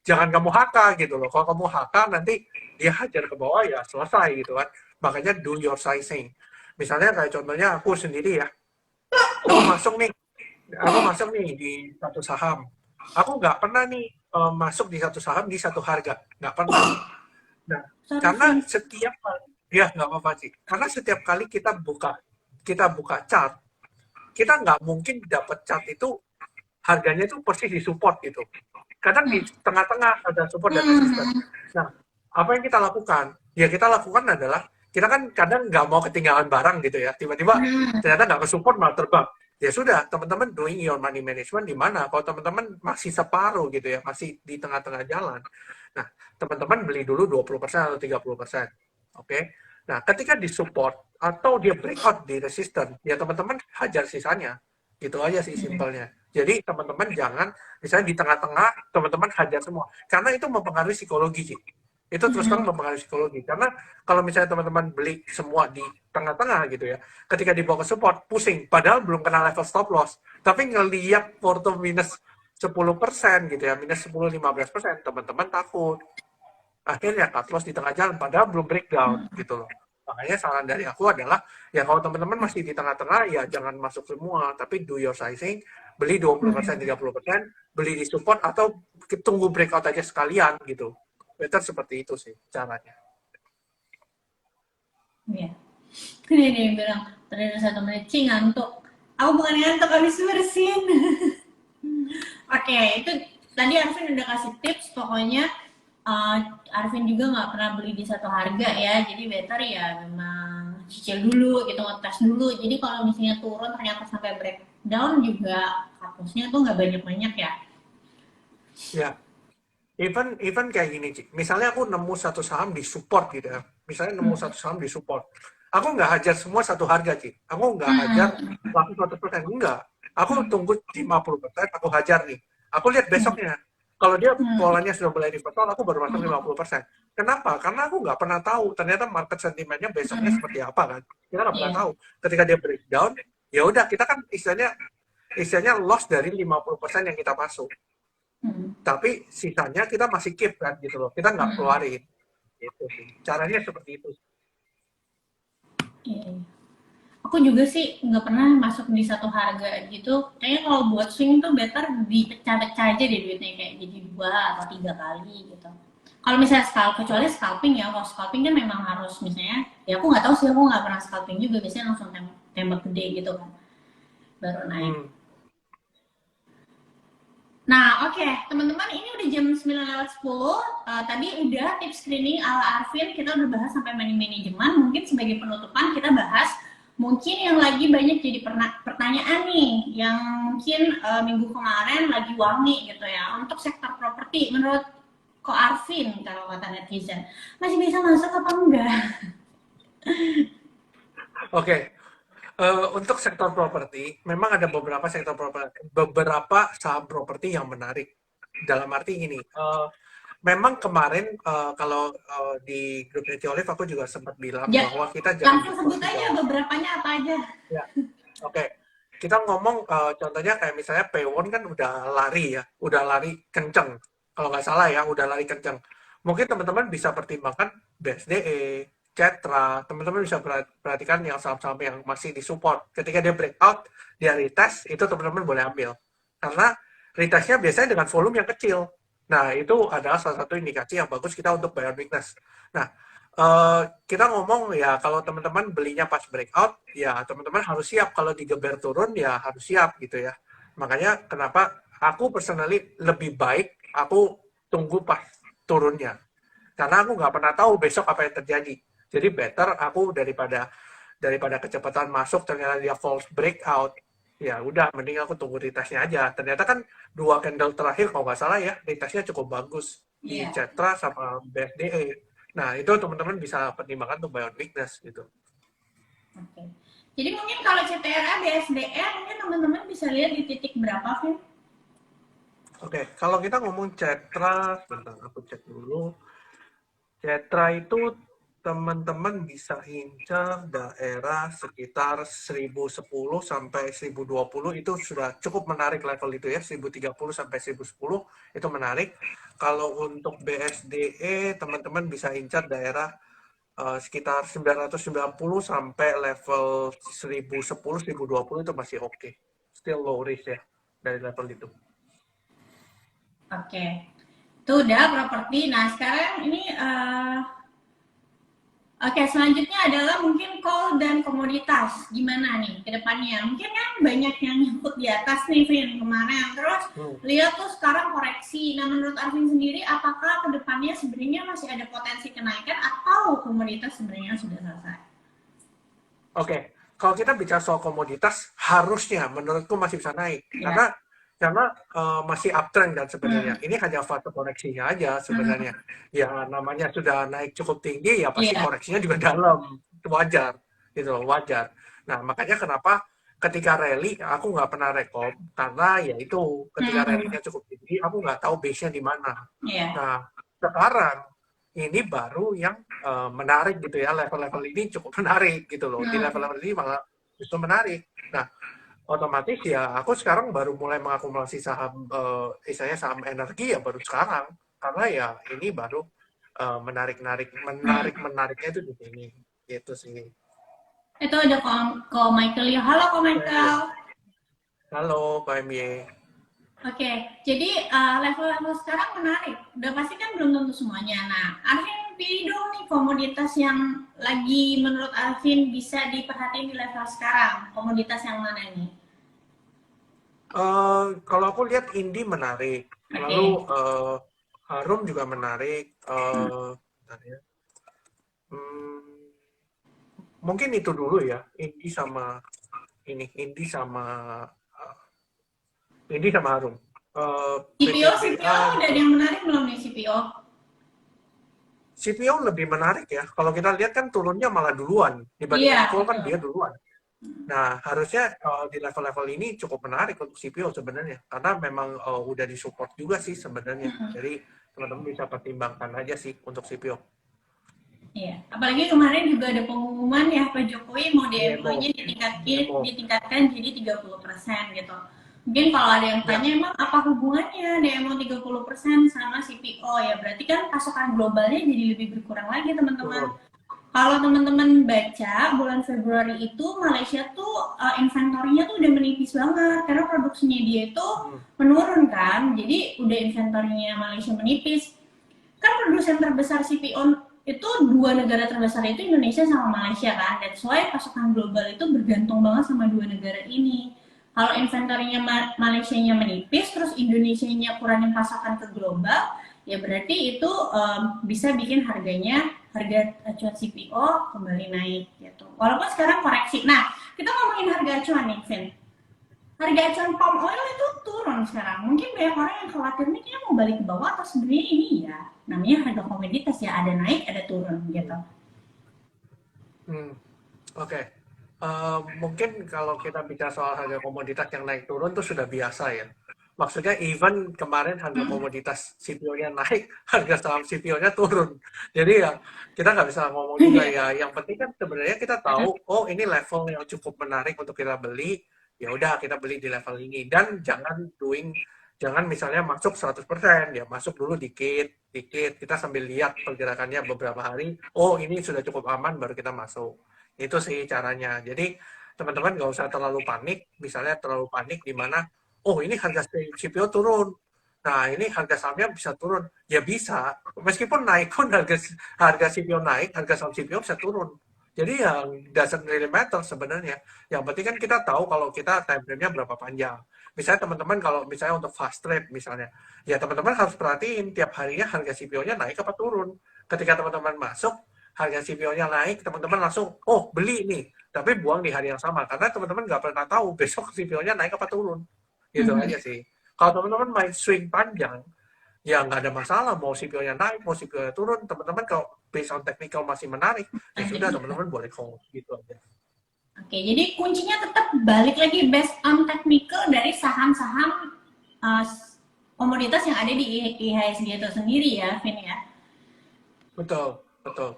jangan kamu HK gitu loh. Kalau kamu HK nanti dia hajar ke bawah ya selesai gitu kan. Makanya do your sizing. Misalnya kayak contohnya aku sendiri ya. Aku masuk nih di satu saham. Aku nggak pernah nih masuk di satu saham di satu harga. Nggak pernah. Nah, karena setiap ya nggak apa-apa sih. Karena setiap kali kita buka chart, kita nggak mungkin dapat chart itu harganya itu persis di support gitu. Kadang di tengah-tengah ada support dan resistance. Nah, apa yang kita lakukan? Ya kita lakukan adalah kita kan kadang nggak mau ketinggalan barang gitu ya. Tiba-tiba ternyata nggak ke support malah terbang. Ya sudah, teman-teman doing your money management di mana? Kalau teman-teman masih separuh gitu ya, masih di tengah-tengah jalan. Nah, teman-teman beli dulu 20% atau 30%. Oke. Nah, ketika di support atau dia breakout di resistance, ya teman-teman hajar sisanya. Gitu aja sih simpelnya. Jadi teman-teman jangan misalnya di tengah-tengah teman-teman hajar semua. Karena itu mempengaruhi psikologi sih. Itu terus terang mempengaruhi psikologi. Karena kalau misalnya teman-teman beli semua di tengah-tengah gitu ya, ketika dibawa ke support, pusing. Padahal belum kena level stop loss. Tapi ngelihat porto minus 10% gitu ya, minus 10-15%, teman-teman takut. Akhirnya cut loss di tengah jalan, padahal belum breakdown gitu loh. Makanya saran dari aku adalah, ya kalau teman-teman masih di tengah-tengah, ya jangan masuk semua, tapi do your sizing, beli 20%, 30%, beli di support, atau tunggu breakout aja sekalian gitu. Better seperti itu sih caranya. Iya. Ini dia yang bilang, tadi ada 1 menit, Ci ngantuk. Aku bukan ngantuk, habis bersin. Oke, itu tadi Arvin udah kasih tips, pokoknya Arvin juga nggak pernah beli di satu harga ya, jadi better ya memang cicil dulu gitu, ngetes dulu. Jadi kalau misalnya turun ternyata sampai breakdown juga kasusnya tuh nggak banyak-banyak ya. Ya, even kayak gini, Ci. Misalnya aku nemu satu saham di support gitu ya. Misalnya nemu satu saham di support. Aku nggak hajar semua satu harga, Ci. Aku nggak hajar Hmm. langsung 100%. Enggak. Aku tunggu 50%, aku hajar nih. Aku lihat Hmm. besoknya. Kalau dia Hmm. polanya sudah mulai reversal, aku baru masuk 50%. Kenapa? Karena aku nggak pernah tahu ternyata market sentimennya besoknya Hmm. seperti apa kan. Kita nggak pernah Iya. tahu. Ketika dia breakdown, ya udah kita kan istilahnya loss dari 50% yang kita masuk. Hmm. Tapi sisanya kita masih keep kan gitu loh. Kita nggak Hmm. keluarin. Gitu sih. Caranya seperti itu. Iya. Aku juga sih nggak pernah masuk di satu harga gitu. Kayaknya kalau buat swing tuh better dipecah-pecah aja deh duitnya, kayak jadi 2 atau 3 kali gitu. Kalau misalnya kecuali scalping ya, kalau scalping kan memang harus misalnya, ya aku nggak tahu sih, aku nggak pernah scalping juga, biasanya langsung tembak gede gitu kan, baru naik. Hmm. Nah, oke, teman-teman, ini udah jam 9:10. Tadi udah tips screening ala Arvin, kita udah bahas sampai money management. Mungkin sebagai penutupan kita bahas mungkin yang lagi banyak jadi pertanyaan nih, yang mungkin minggu kemarin lagi wangi gitu ya, untuk sektor properti. Menurut Ko Arvin, kalau kata netizen, masih bisa masuk apa enggak? Oke. Untuk sektor properti, memang ada beberapa saham properti yang menarik. Dalam arti ini, memang kemarin kalau di grup Neti Olive aku juga sempat bilang Ya, bahwa kita jangan langsung sebut distorsi aja down. beberapanya apa aja. Ya, oke. Kita ngomong contohnya kayak misalnya Paywon kan udah lari ya, udah lari kenceng. Kalau nggak salah ya, udah lari kenceng. Mungkin teman-teman bisa pertimbangkan BSDE, Cetra, teman-teman bisa perhatikan yang saham-saham yang masih disupport. Ketika dia breakout, dia retest, itu teman-teman boleh ambil. Karena retestnya biasanya dengan volume yang kecil. Nah, itu adalah salah satu indikasi yang bagus kita untuk buy on weakness. Nah, kita ngomong ya kalau teman-teman belinya pas breakout, ya teman-teman harus siap kalau digeber turun ya harus siap gitu ya. Makanya kenapa aku personally lebih baik aku tunggu pas turunnya. Karena aku nggak pernah tahu besok apa yang terjadi. Jadi better aku daripada kecepatan masuk ternyata dia false breakout. Ya udah, mending aku tunggu retestnya aja. Ternyata kan 2 candle terakhir kalau nggak salah ya, retestnya cukup bagus di Iya. Cetra sama BSDE. Nah, itu teman-teman bisa pertimbangkan untuk buy on weakness gitu. Oke. Jadi mungkin kalau CTRA, BSDE, mungkin teman-teman bisa lihat di titik berapa, Vin? Oke, kalau kita ngomong Cetra, sebentar aku cek dulu. Cetra itu teman-teman bisa incar daerah sekitar 1010 sampai 1020 itu sudah cukup menarik level itu ya, 1030 sampai 1010 itu menarik. Kalau untuk BSDE teman-teman bisa incar daerah sekitar 990 sampai level 1010 1020 itu masih oke. Still low risk ya dari level itu. Oke. Itu udah properti. Nah, sekarang ini oke, selanjutnya adalah mungkin coal dan komoditas. Gimana nih ke depannya? Mungkin kan banyak yang nyangkut di atas nih, Vin, kemarin. Terus lihat tuh sekarang koreksi. Nah, menurut Arvin sendiri, apakah ke depannya sebenarnya masih ada potensi kenaikan atau komoditas sebenarnya sudah selesai? Oke, kalau kita bicara soal komoditas, harusnya menurutku masih bisa naik. Ya. Karena masih uptrend kan sebenarnya. Hmm. Ini hanya fase koreksinya aja sebenarnya. Hmm. Ya namanya sudah naik cukup tinggi, ya pasti Iya. koreksinya juga dalam. Itu wajar, gitu loh, wajar. Nah, makanya kenapa ketika rally, aku nggak pernah rekom, karena ya itu, ketika Hmm. rally-nya cukup tinggi, aku nggak tahu base-nya di mana. Iya. Nah, sekarang ini baru yang menarik gitu ya, level-level ini cukup menarik gitu loh. Di Hmm. level-level ini malah justru menarik. Nah, otomatis ya aku sekarang baru mulai mengakumulasi saham, istilahnya saham energi ya baru sekarang. Karena ya ini baru menariknya itu di sini gitu sih. Itu ada Ko Michael ya. Halo Ko Michael. Halo Pak MY. Oke, jadi level-level sekarang menarik. Udah pasti kan belum tentu semuanya. Nah, Arvin pilih dong nih komoditas yang lagi menurut Arvin bisa diperhatiin di level sekarang. Komoditas yang mana nih? Kalau aku lihat indie menarik, Oke. lalu Harum juga menarik. Bentar ya. Hmm, mungkin itu dulu ya, uh, indie sama Harum. CPO, BBBA udah ada juga. yang menarik belum nih CPO? CPO lebih menarik ya. Kalau kita lihat kan turunnya malah duluan dibanding Iya, Apple kan betul. dia duluan. Nah, harusnya di level-level ini cukup menarik untuk CPO sebenarnya, karena memang udah disupport juga sih sebenarnya. Jadi teman-teman bisa pertimbangkan aja sih untuk CPO. Iya, apalagi kemarin juga ada pengumuman ya Pak Jokowi mau DMO, DMO-nya DMO. ditingkatkan jadi 30% gitu. Mungkin kalau ada yang Ya, tanya emang apa hubungannya DMO 30% sama CPO ya berarti kan pasokan globalnya jadi lebih berkurang lagi teman-teman. turun. Kalau teman-teman baca bulan Februari itu Malaysia tuh inventorinya tuh udah menipis banget karena produksinya dia itu Hmm, menurun kan. Jadi udah inventorinya Malaysia menipis. Kan produsen terbesar CPO itu dua negara terbesar itu Indonesia sama Malaysia kan. That's why pasokan global itu bergantung banget sama dua negara ini. Kalau inventorinya Malaysia-nya menipis, terus Indonesia-nya kurangin pasokan ke global, ya berarti itu bisa bikin harga acuan CPO kembali naik gitu. Walaupun sekarang koreksi. Nah, kita ngomongin harga acuan nih, Vin. Harga acuan palm oil itu turun sekarang. Mungkin banyak orang yang khawatir nih kayaknya mau balik ke bawah atau sebenarnya ini ya namanya harga komoditas ya ada naik ada turun gitu. hmm, oke. Mungkin kalau kita bicara soal harga komoditas yang naik turun itu sudah biasa ya. Maksudnya even kemarin harga komoditas CPO-nya naik, harga saham CPO-nya turun. Jadi ya kita nggak bisa ngomong juga ya. Yang penting kan sebenarnya kita tahu, oh ini level yang cukup menarik untuk kita beli. Ya udah kita beli di level ini dan jangan misalnya masuk 100%, ya masuk dulu dikit, dikit. Kita sambil lihat pergerakannya beberapa hari. Oh ini sudah cukup aman baru kita masuk. Itu sih caranya. Jadi teman-teman nggak usah terlalu panik. Misalnya terlalu panik di mana, oh ini harga CPO turun. Nah ini harga sahamnya bisa turun. Ya bisa. Meskipun naik pun harga CPO naik, harga saham CPO bisa turun. Jadi yang doesn't really matter sebenarnya. Yang penting kan kita tahu kalau kita time frame-nya berapa panjang. Misalnya teman-teman kalau misalnya untuk fast trade misalnya, ya teman-teman harus perhatiin tiap harinya harga CPO-nya naik apa turun. Ketika teman-teman masuk, harga CPO-nya naik, teman-teman langsung, oh beli nih, tapi buang di hari yang sama. Karena teman-teman nggak pernah tahu besok CPO-nya naik apa turun. Gitu aja sih. Kalau teman-teman main swing panjang, ya nggak ada masalah. Mau CPO-nya naik, mau CPO-nya turun. Teman-teman kalau based on technical masih menarik, ya sudah teman-teman boleh hold. Gitu aja. Oke, jadi kuncinya tetap balik lagi based on technical dari saham-saham uh, komoditas yang ada di IHSG itu sendiri ya, Vin ya. Betul, betul.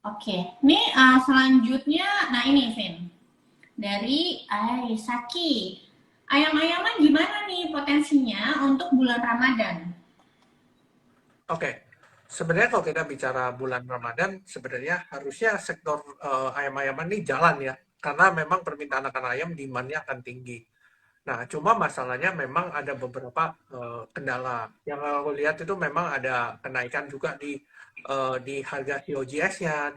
Oke, ini selanjutnya, nah ini Vin dari Saki. Ayam-ayaman gimana nih potensinya untuk bulan Ramadan? Oke, sebenarnya kalau kita bicara bulan Ramadan, sebenarnya harusnya sektor ayam-ayaman ini jalan ya, karena memang permintaan akan ayam demand-nya akan tinggi. Nah, cuma masalahnya memang ada beberapa kendala. Yang aku lihat itu memang ada kenaikan juga di harga COGS-nya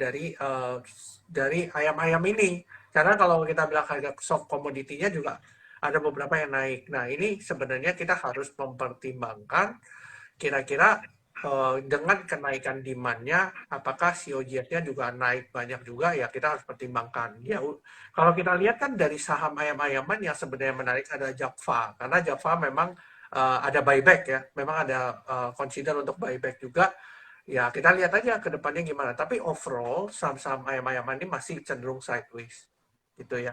dari ayam-ayam ini. Karena kalau kita bilang harga soft commodity-nya juga ada beberapa yang naik. Nah, ini sebenarnya kita harus mempertimbangkan kira-kira dengan kenaikan demand-nya, apakah COGS-nya juga naik banyak juga, ya kita harus pertimbangkan. Ya, kalau kita lihat kan dari saham ayam-ayaman yang sebenarnya menarik ada Jakva, karena Jakva memang ada buyback ya, memang ada consider untuk buyback juga. Ya, kita lihat aja ke depannya gimana. Tapi overall, saham-saham ayam-ayaman ini masih cenderung sideways. Gitu ya.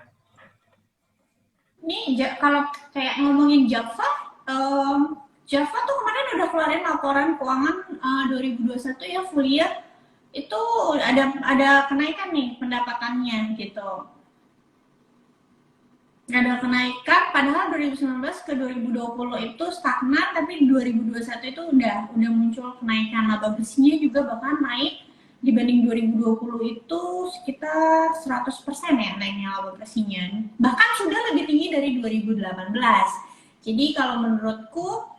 Ini kalau kayak ngomongin Java, Java tuh kemarin udah keluarin laporan keuangan 2021 ya full year itu ada kenaikan nih pendapatannya gitu. Ada kenaikan padahal 2019 ke 2020 itu stagnan tapi 2021 itu udah muncul kenaikan laba bersihnya juga bahkan naik dibanding 2020 itu sekitar 100% ya naiknya laba bersihnya. Bahkan sudah lebih tinggi dari 2018. Jadi kalau menurutku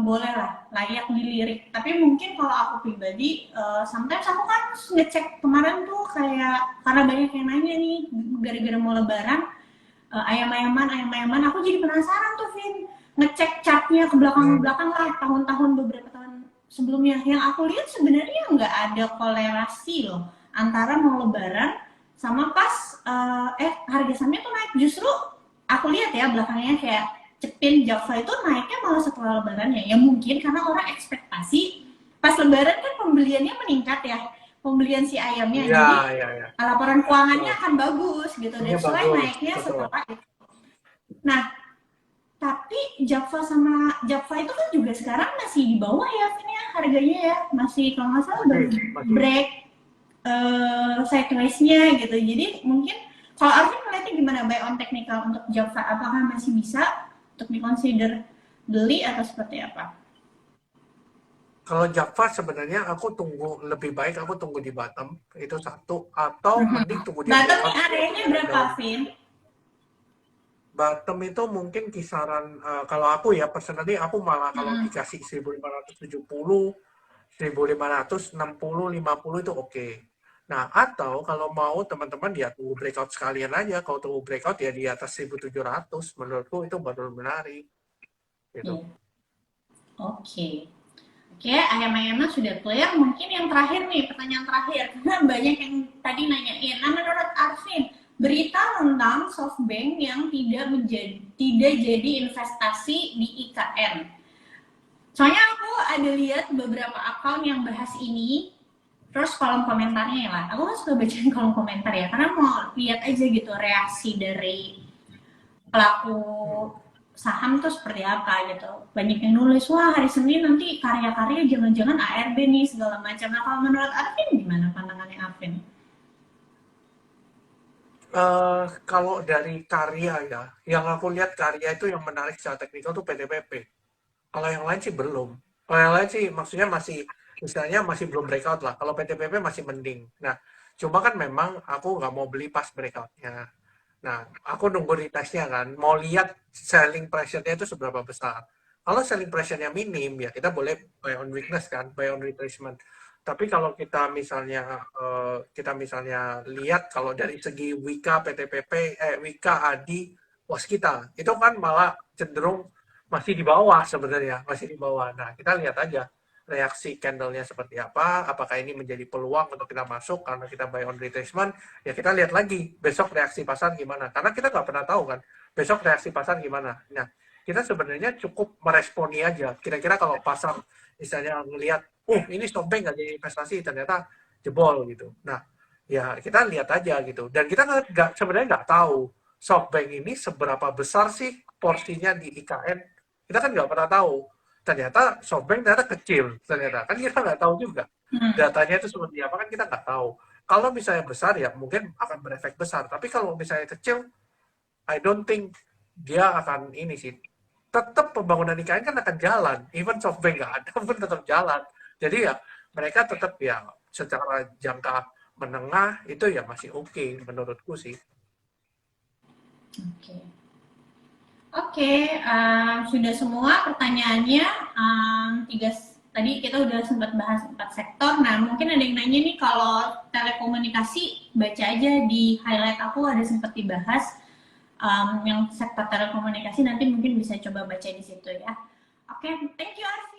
bolehlah layak dilirik. Tapi mungkin kalau aku pribadi, sometimes aku kan ngecek kemarin tuh kayak karena banyak yang nanya nih gara-gara mau lebaran, ayam-ayaman, aku jadi penasaran tuh Vin, ngecek chartnya ke belakang-belakang lah tahun-tahun beberapa tahun sebelumnya. Yang aku lihat sebenarnya nggak ada kolerasi loh antara mau lebaran sama pas harga sahamnya tuh naik. Justru aku lihat ya belakangnya kayak Cepin Java itu naiknya malah setelah lebarannya. Ya mungkin karena orang ekspektasi pas lebaran kan pembeliannya meningkat ya, pembelian si ayamnya. Iya, Jadi iya, iya. laporan keuangannya Betul. akan bagus gitu. Ini That's why bagus, naiknya betul. setelah itu. Nah, tapi Java sama Java itu kan juga sekarang masih di bawah ya, Vin ya, harganya ya. Masih kalau nggak salah baru Masih. break sideways-nya gitu. Jadi mungkin kalau Arvin ngeliatnya gimana buy on technical untuk Java? Apakah masih bisa untuk di-consider beli atau seperti apa? Kalau Java sebenarnya aku tunggu lebih baik aku tunggu di bottom itu satu atau mending tunggu dia Bottom nih breakout areanya berapa, daun. Vin? Bottom itu mungkin kisaran kalau aku ya personally aku malah kalau dikasih 1570, 1560, 50 itu oke. Nah, atau kalau mau teman-teman dia tunggu breakout sekalian aja. Kalau tunggu breakout ya di atas 1700 menurutku itu baru menarik gitu. Iya. Oke. Oke, ayam-ayamnya sudah clear. Mungkin yang terakhir nih, pertanyaan terakhir. Karena banyak yang tadi nanyain. Nah, menurut Arvin, berita tentang SoftBank yang tidak jadi investasi di IKN. Soalnya aku ada lihat beberapa akun yang bahas ini, terus kolom komentarnya ya lah. Aku kan suka bacain kolom komentar ya, karena mau lihat aja gitu reaksi dari pelaku saham tuh seperti apa gitu. Banyak yang nulis, wah hari Senin nanti karya-karya jangan-jangan ARB nih segala macam. Nah kalau menurut Arvin gimana pandangannya Arvin? Kalau dari karya ya, yang aku lihat karya itu yang menarik secara teknikal tuh PTPP. Kalau yang lain sih belum. Kalau yang lain sih maksudnya masih, misalnya masih belum breakout lah. Kalau PTPP masih mending. Nah, cuma kan memang aku nggak mau beli pas breakoutnya. Nah, aku nunggu retestnya kan. Mau lihat selling pressure-nya itu seberapa besar. Kalau selling pressure-nya minim, ya kita boleh buy on weakness kan, buy on retracement. Tapi kalau kita misalnya lihat kalau dari segi Wika, PTPP, Wika, ADI, Waskita, itu kan malah cenderung masih di bawah sebenarnya, masih di bawah. Nah, kita lihat aja reaksi candle-nya seperti apa, apakah ini menjadi peluang untuk kita masuk karena kita buy on retracement, ya kita lihat lagi besok reaksi pasar gimana. Karena kita nggak pernah tahu kan, besok reaksi pasar gimana. Nah, kita sebenarnya cukup meresponi aja. Kira-kira kalau pasar misalnya ngelihat, ini SoftBank nggak jadi investasi, ternyata jebol gitu. Nah, ya kita lihat aja gitu. Dan kita sebenarnya nggak tahu SoftBank ini seberapa besar sih porsinya di IKN. Kita kan nggak pernah tahu. Ternyata SoftBank ternyata kecil. Ternyata kan kita nggak tahu juga. Datanya itu seperti apa kan kita nggak tahu. Kalau misalnya besar ya mungkin akan berefek besar. Tapi kalau misalnya kecil, I don't think dia akan ini sih. Tetap pembangunan IKN kan akan jalan. Even SoftBank nggak ada pun tetap jalan. Jadi ya mereka tetap ya secara jangka menengah itu ya masih oke menurutku sih. Oke. Oke, sudah semua pertanyaannya. Tiga tadi kita udah sempat bahas 4 sektor. Nah, mungkin ada yang nanya nih kalau telekomunikasi, baca aja di highlight aku ada sempat dibahas yang sektor telekomunikasi. Nanti mungkin bisa coba baca di situ ya. Oke, thank you Arfi.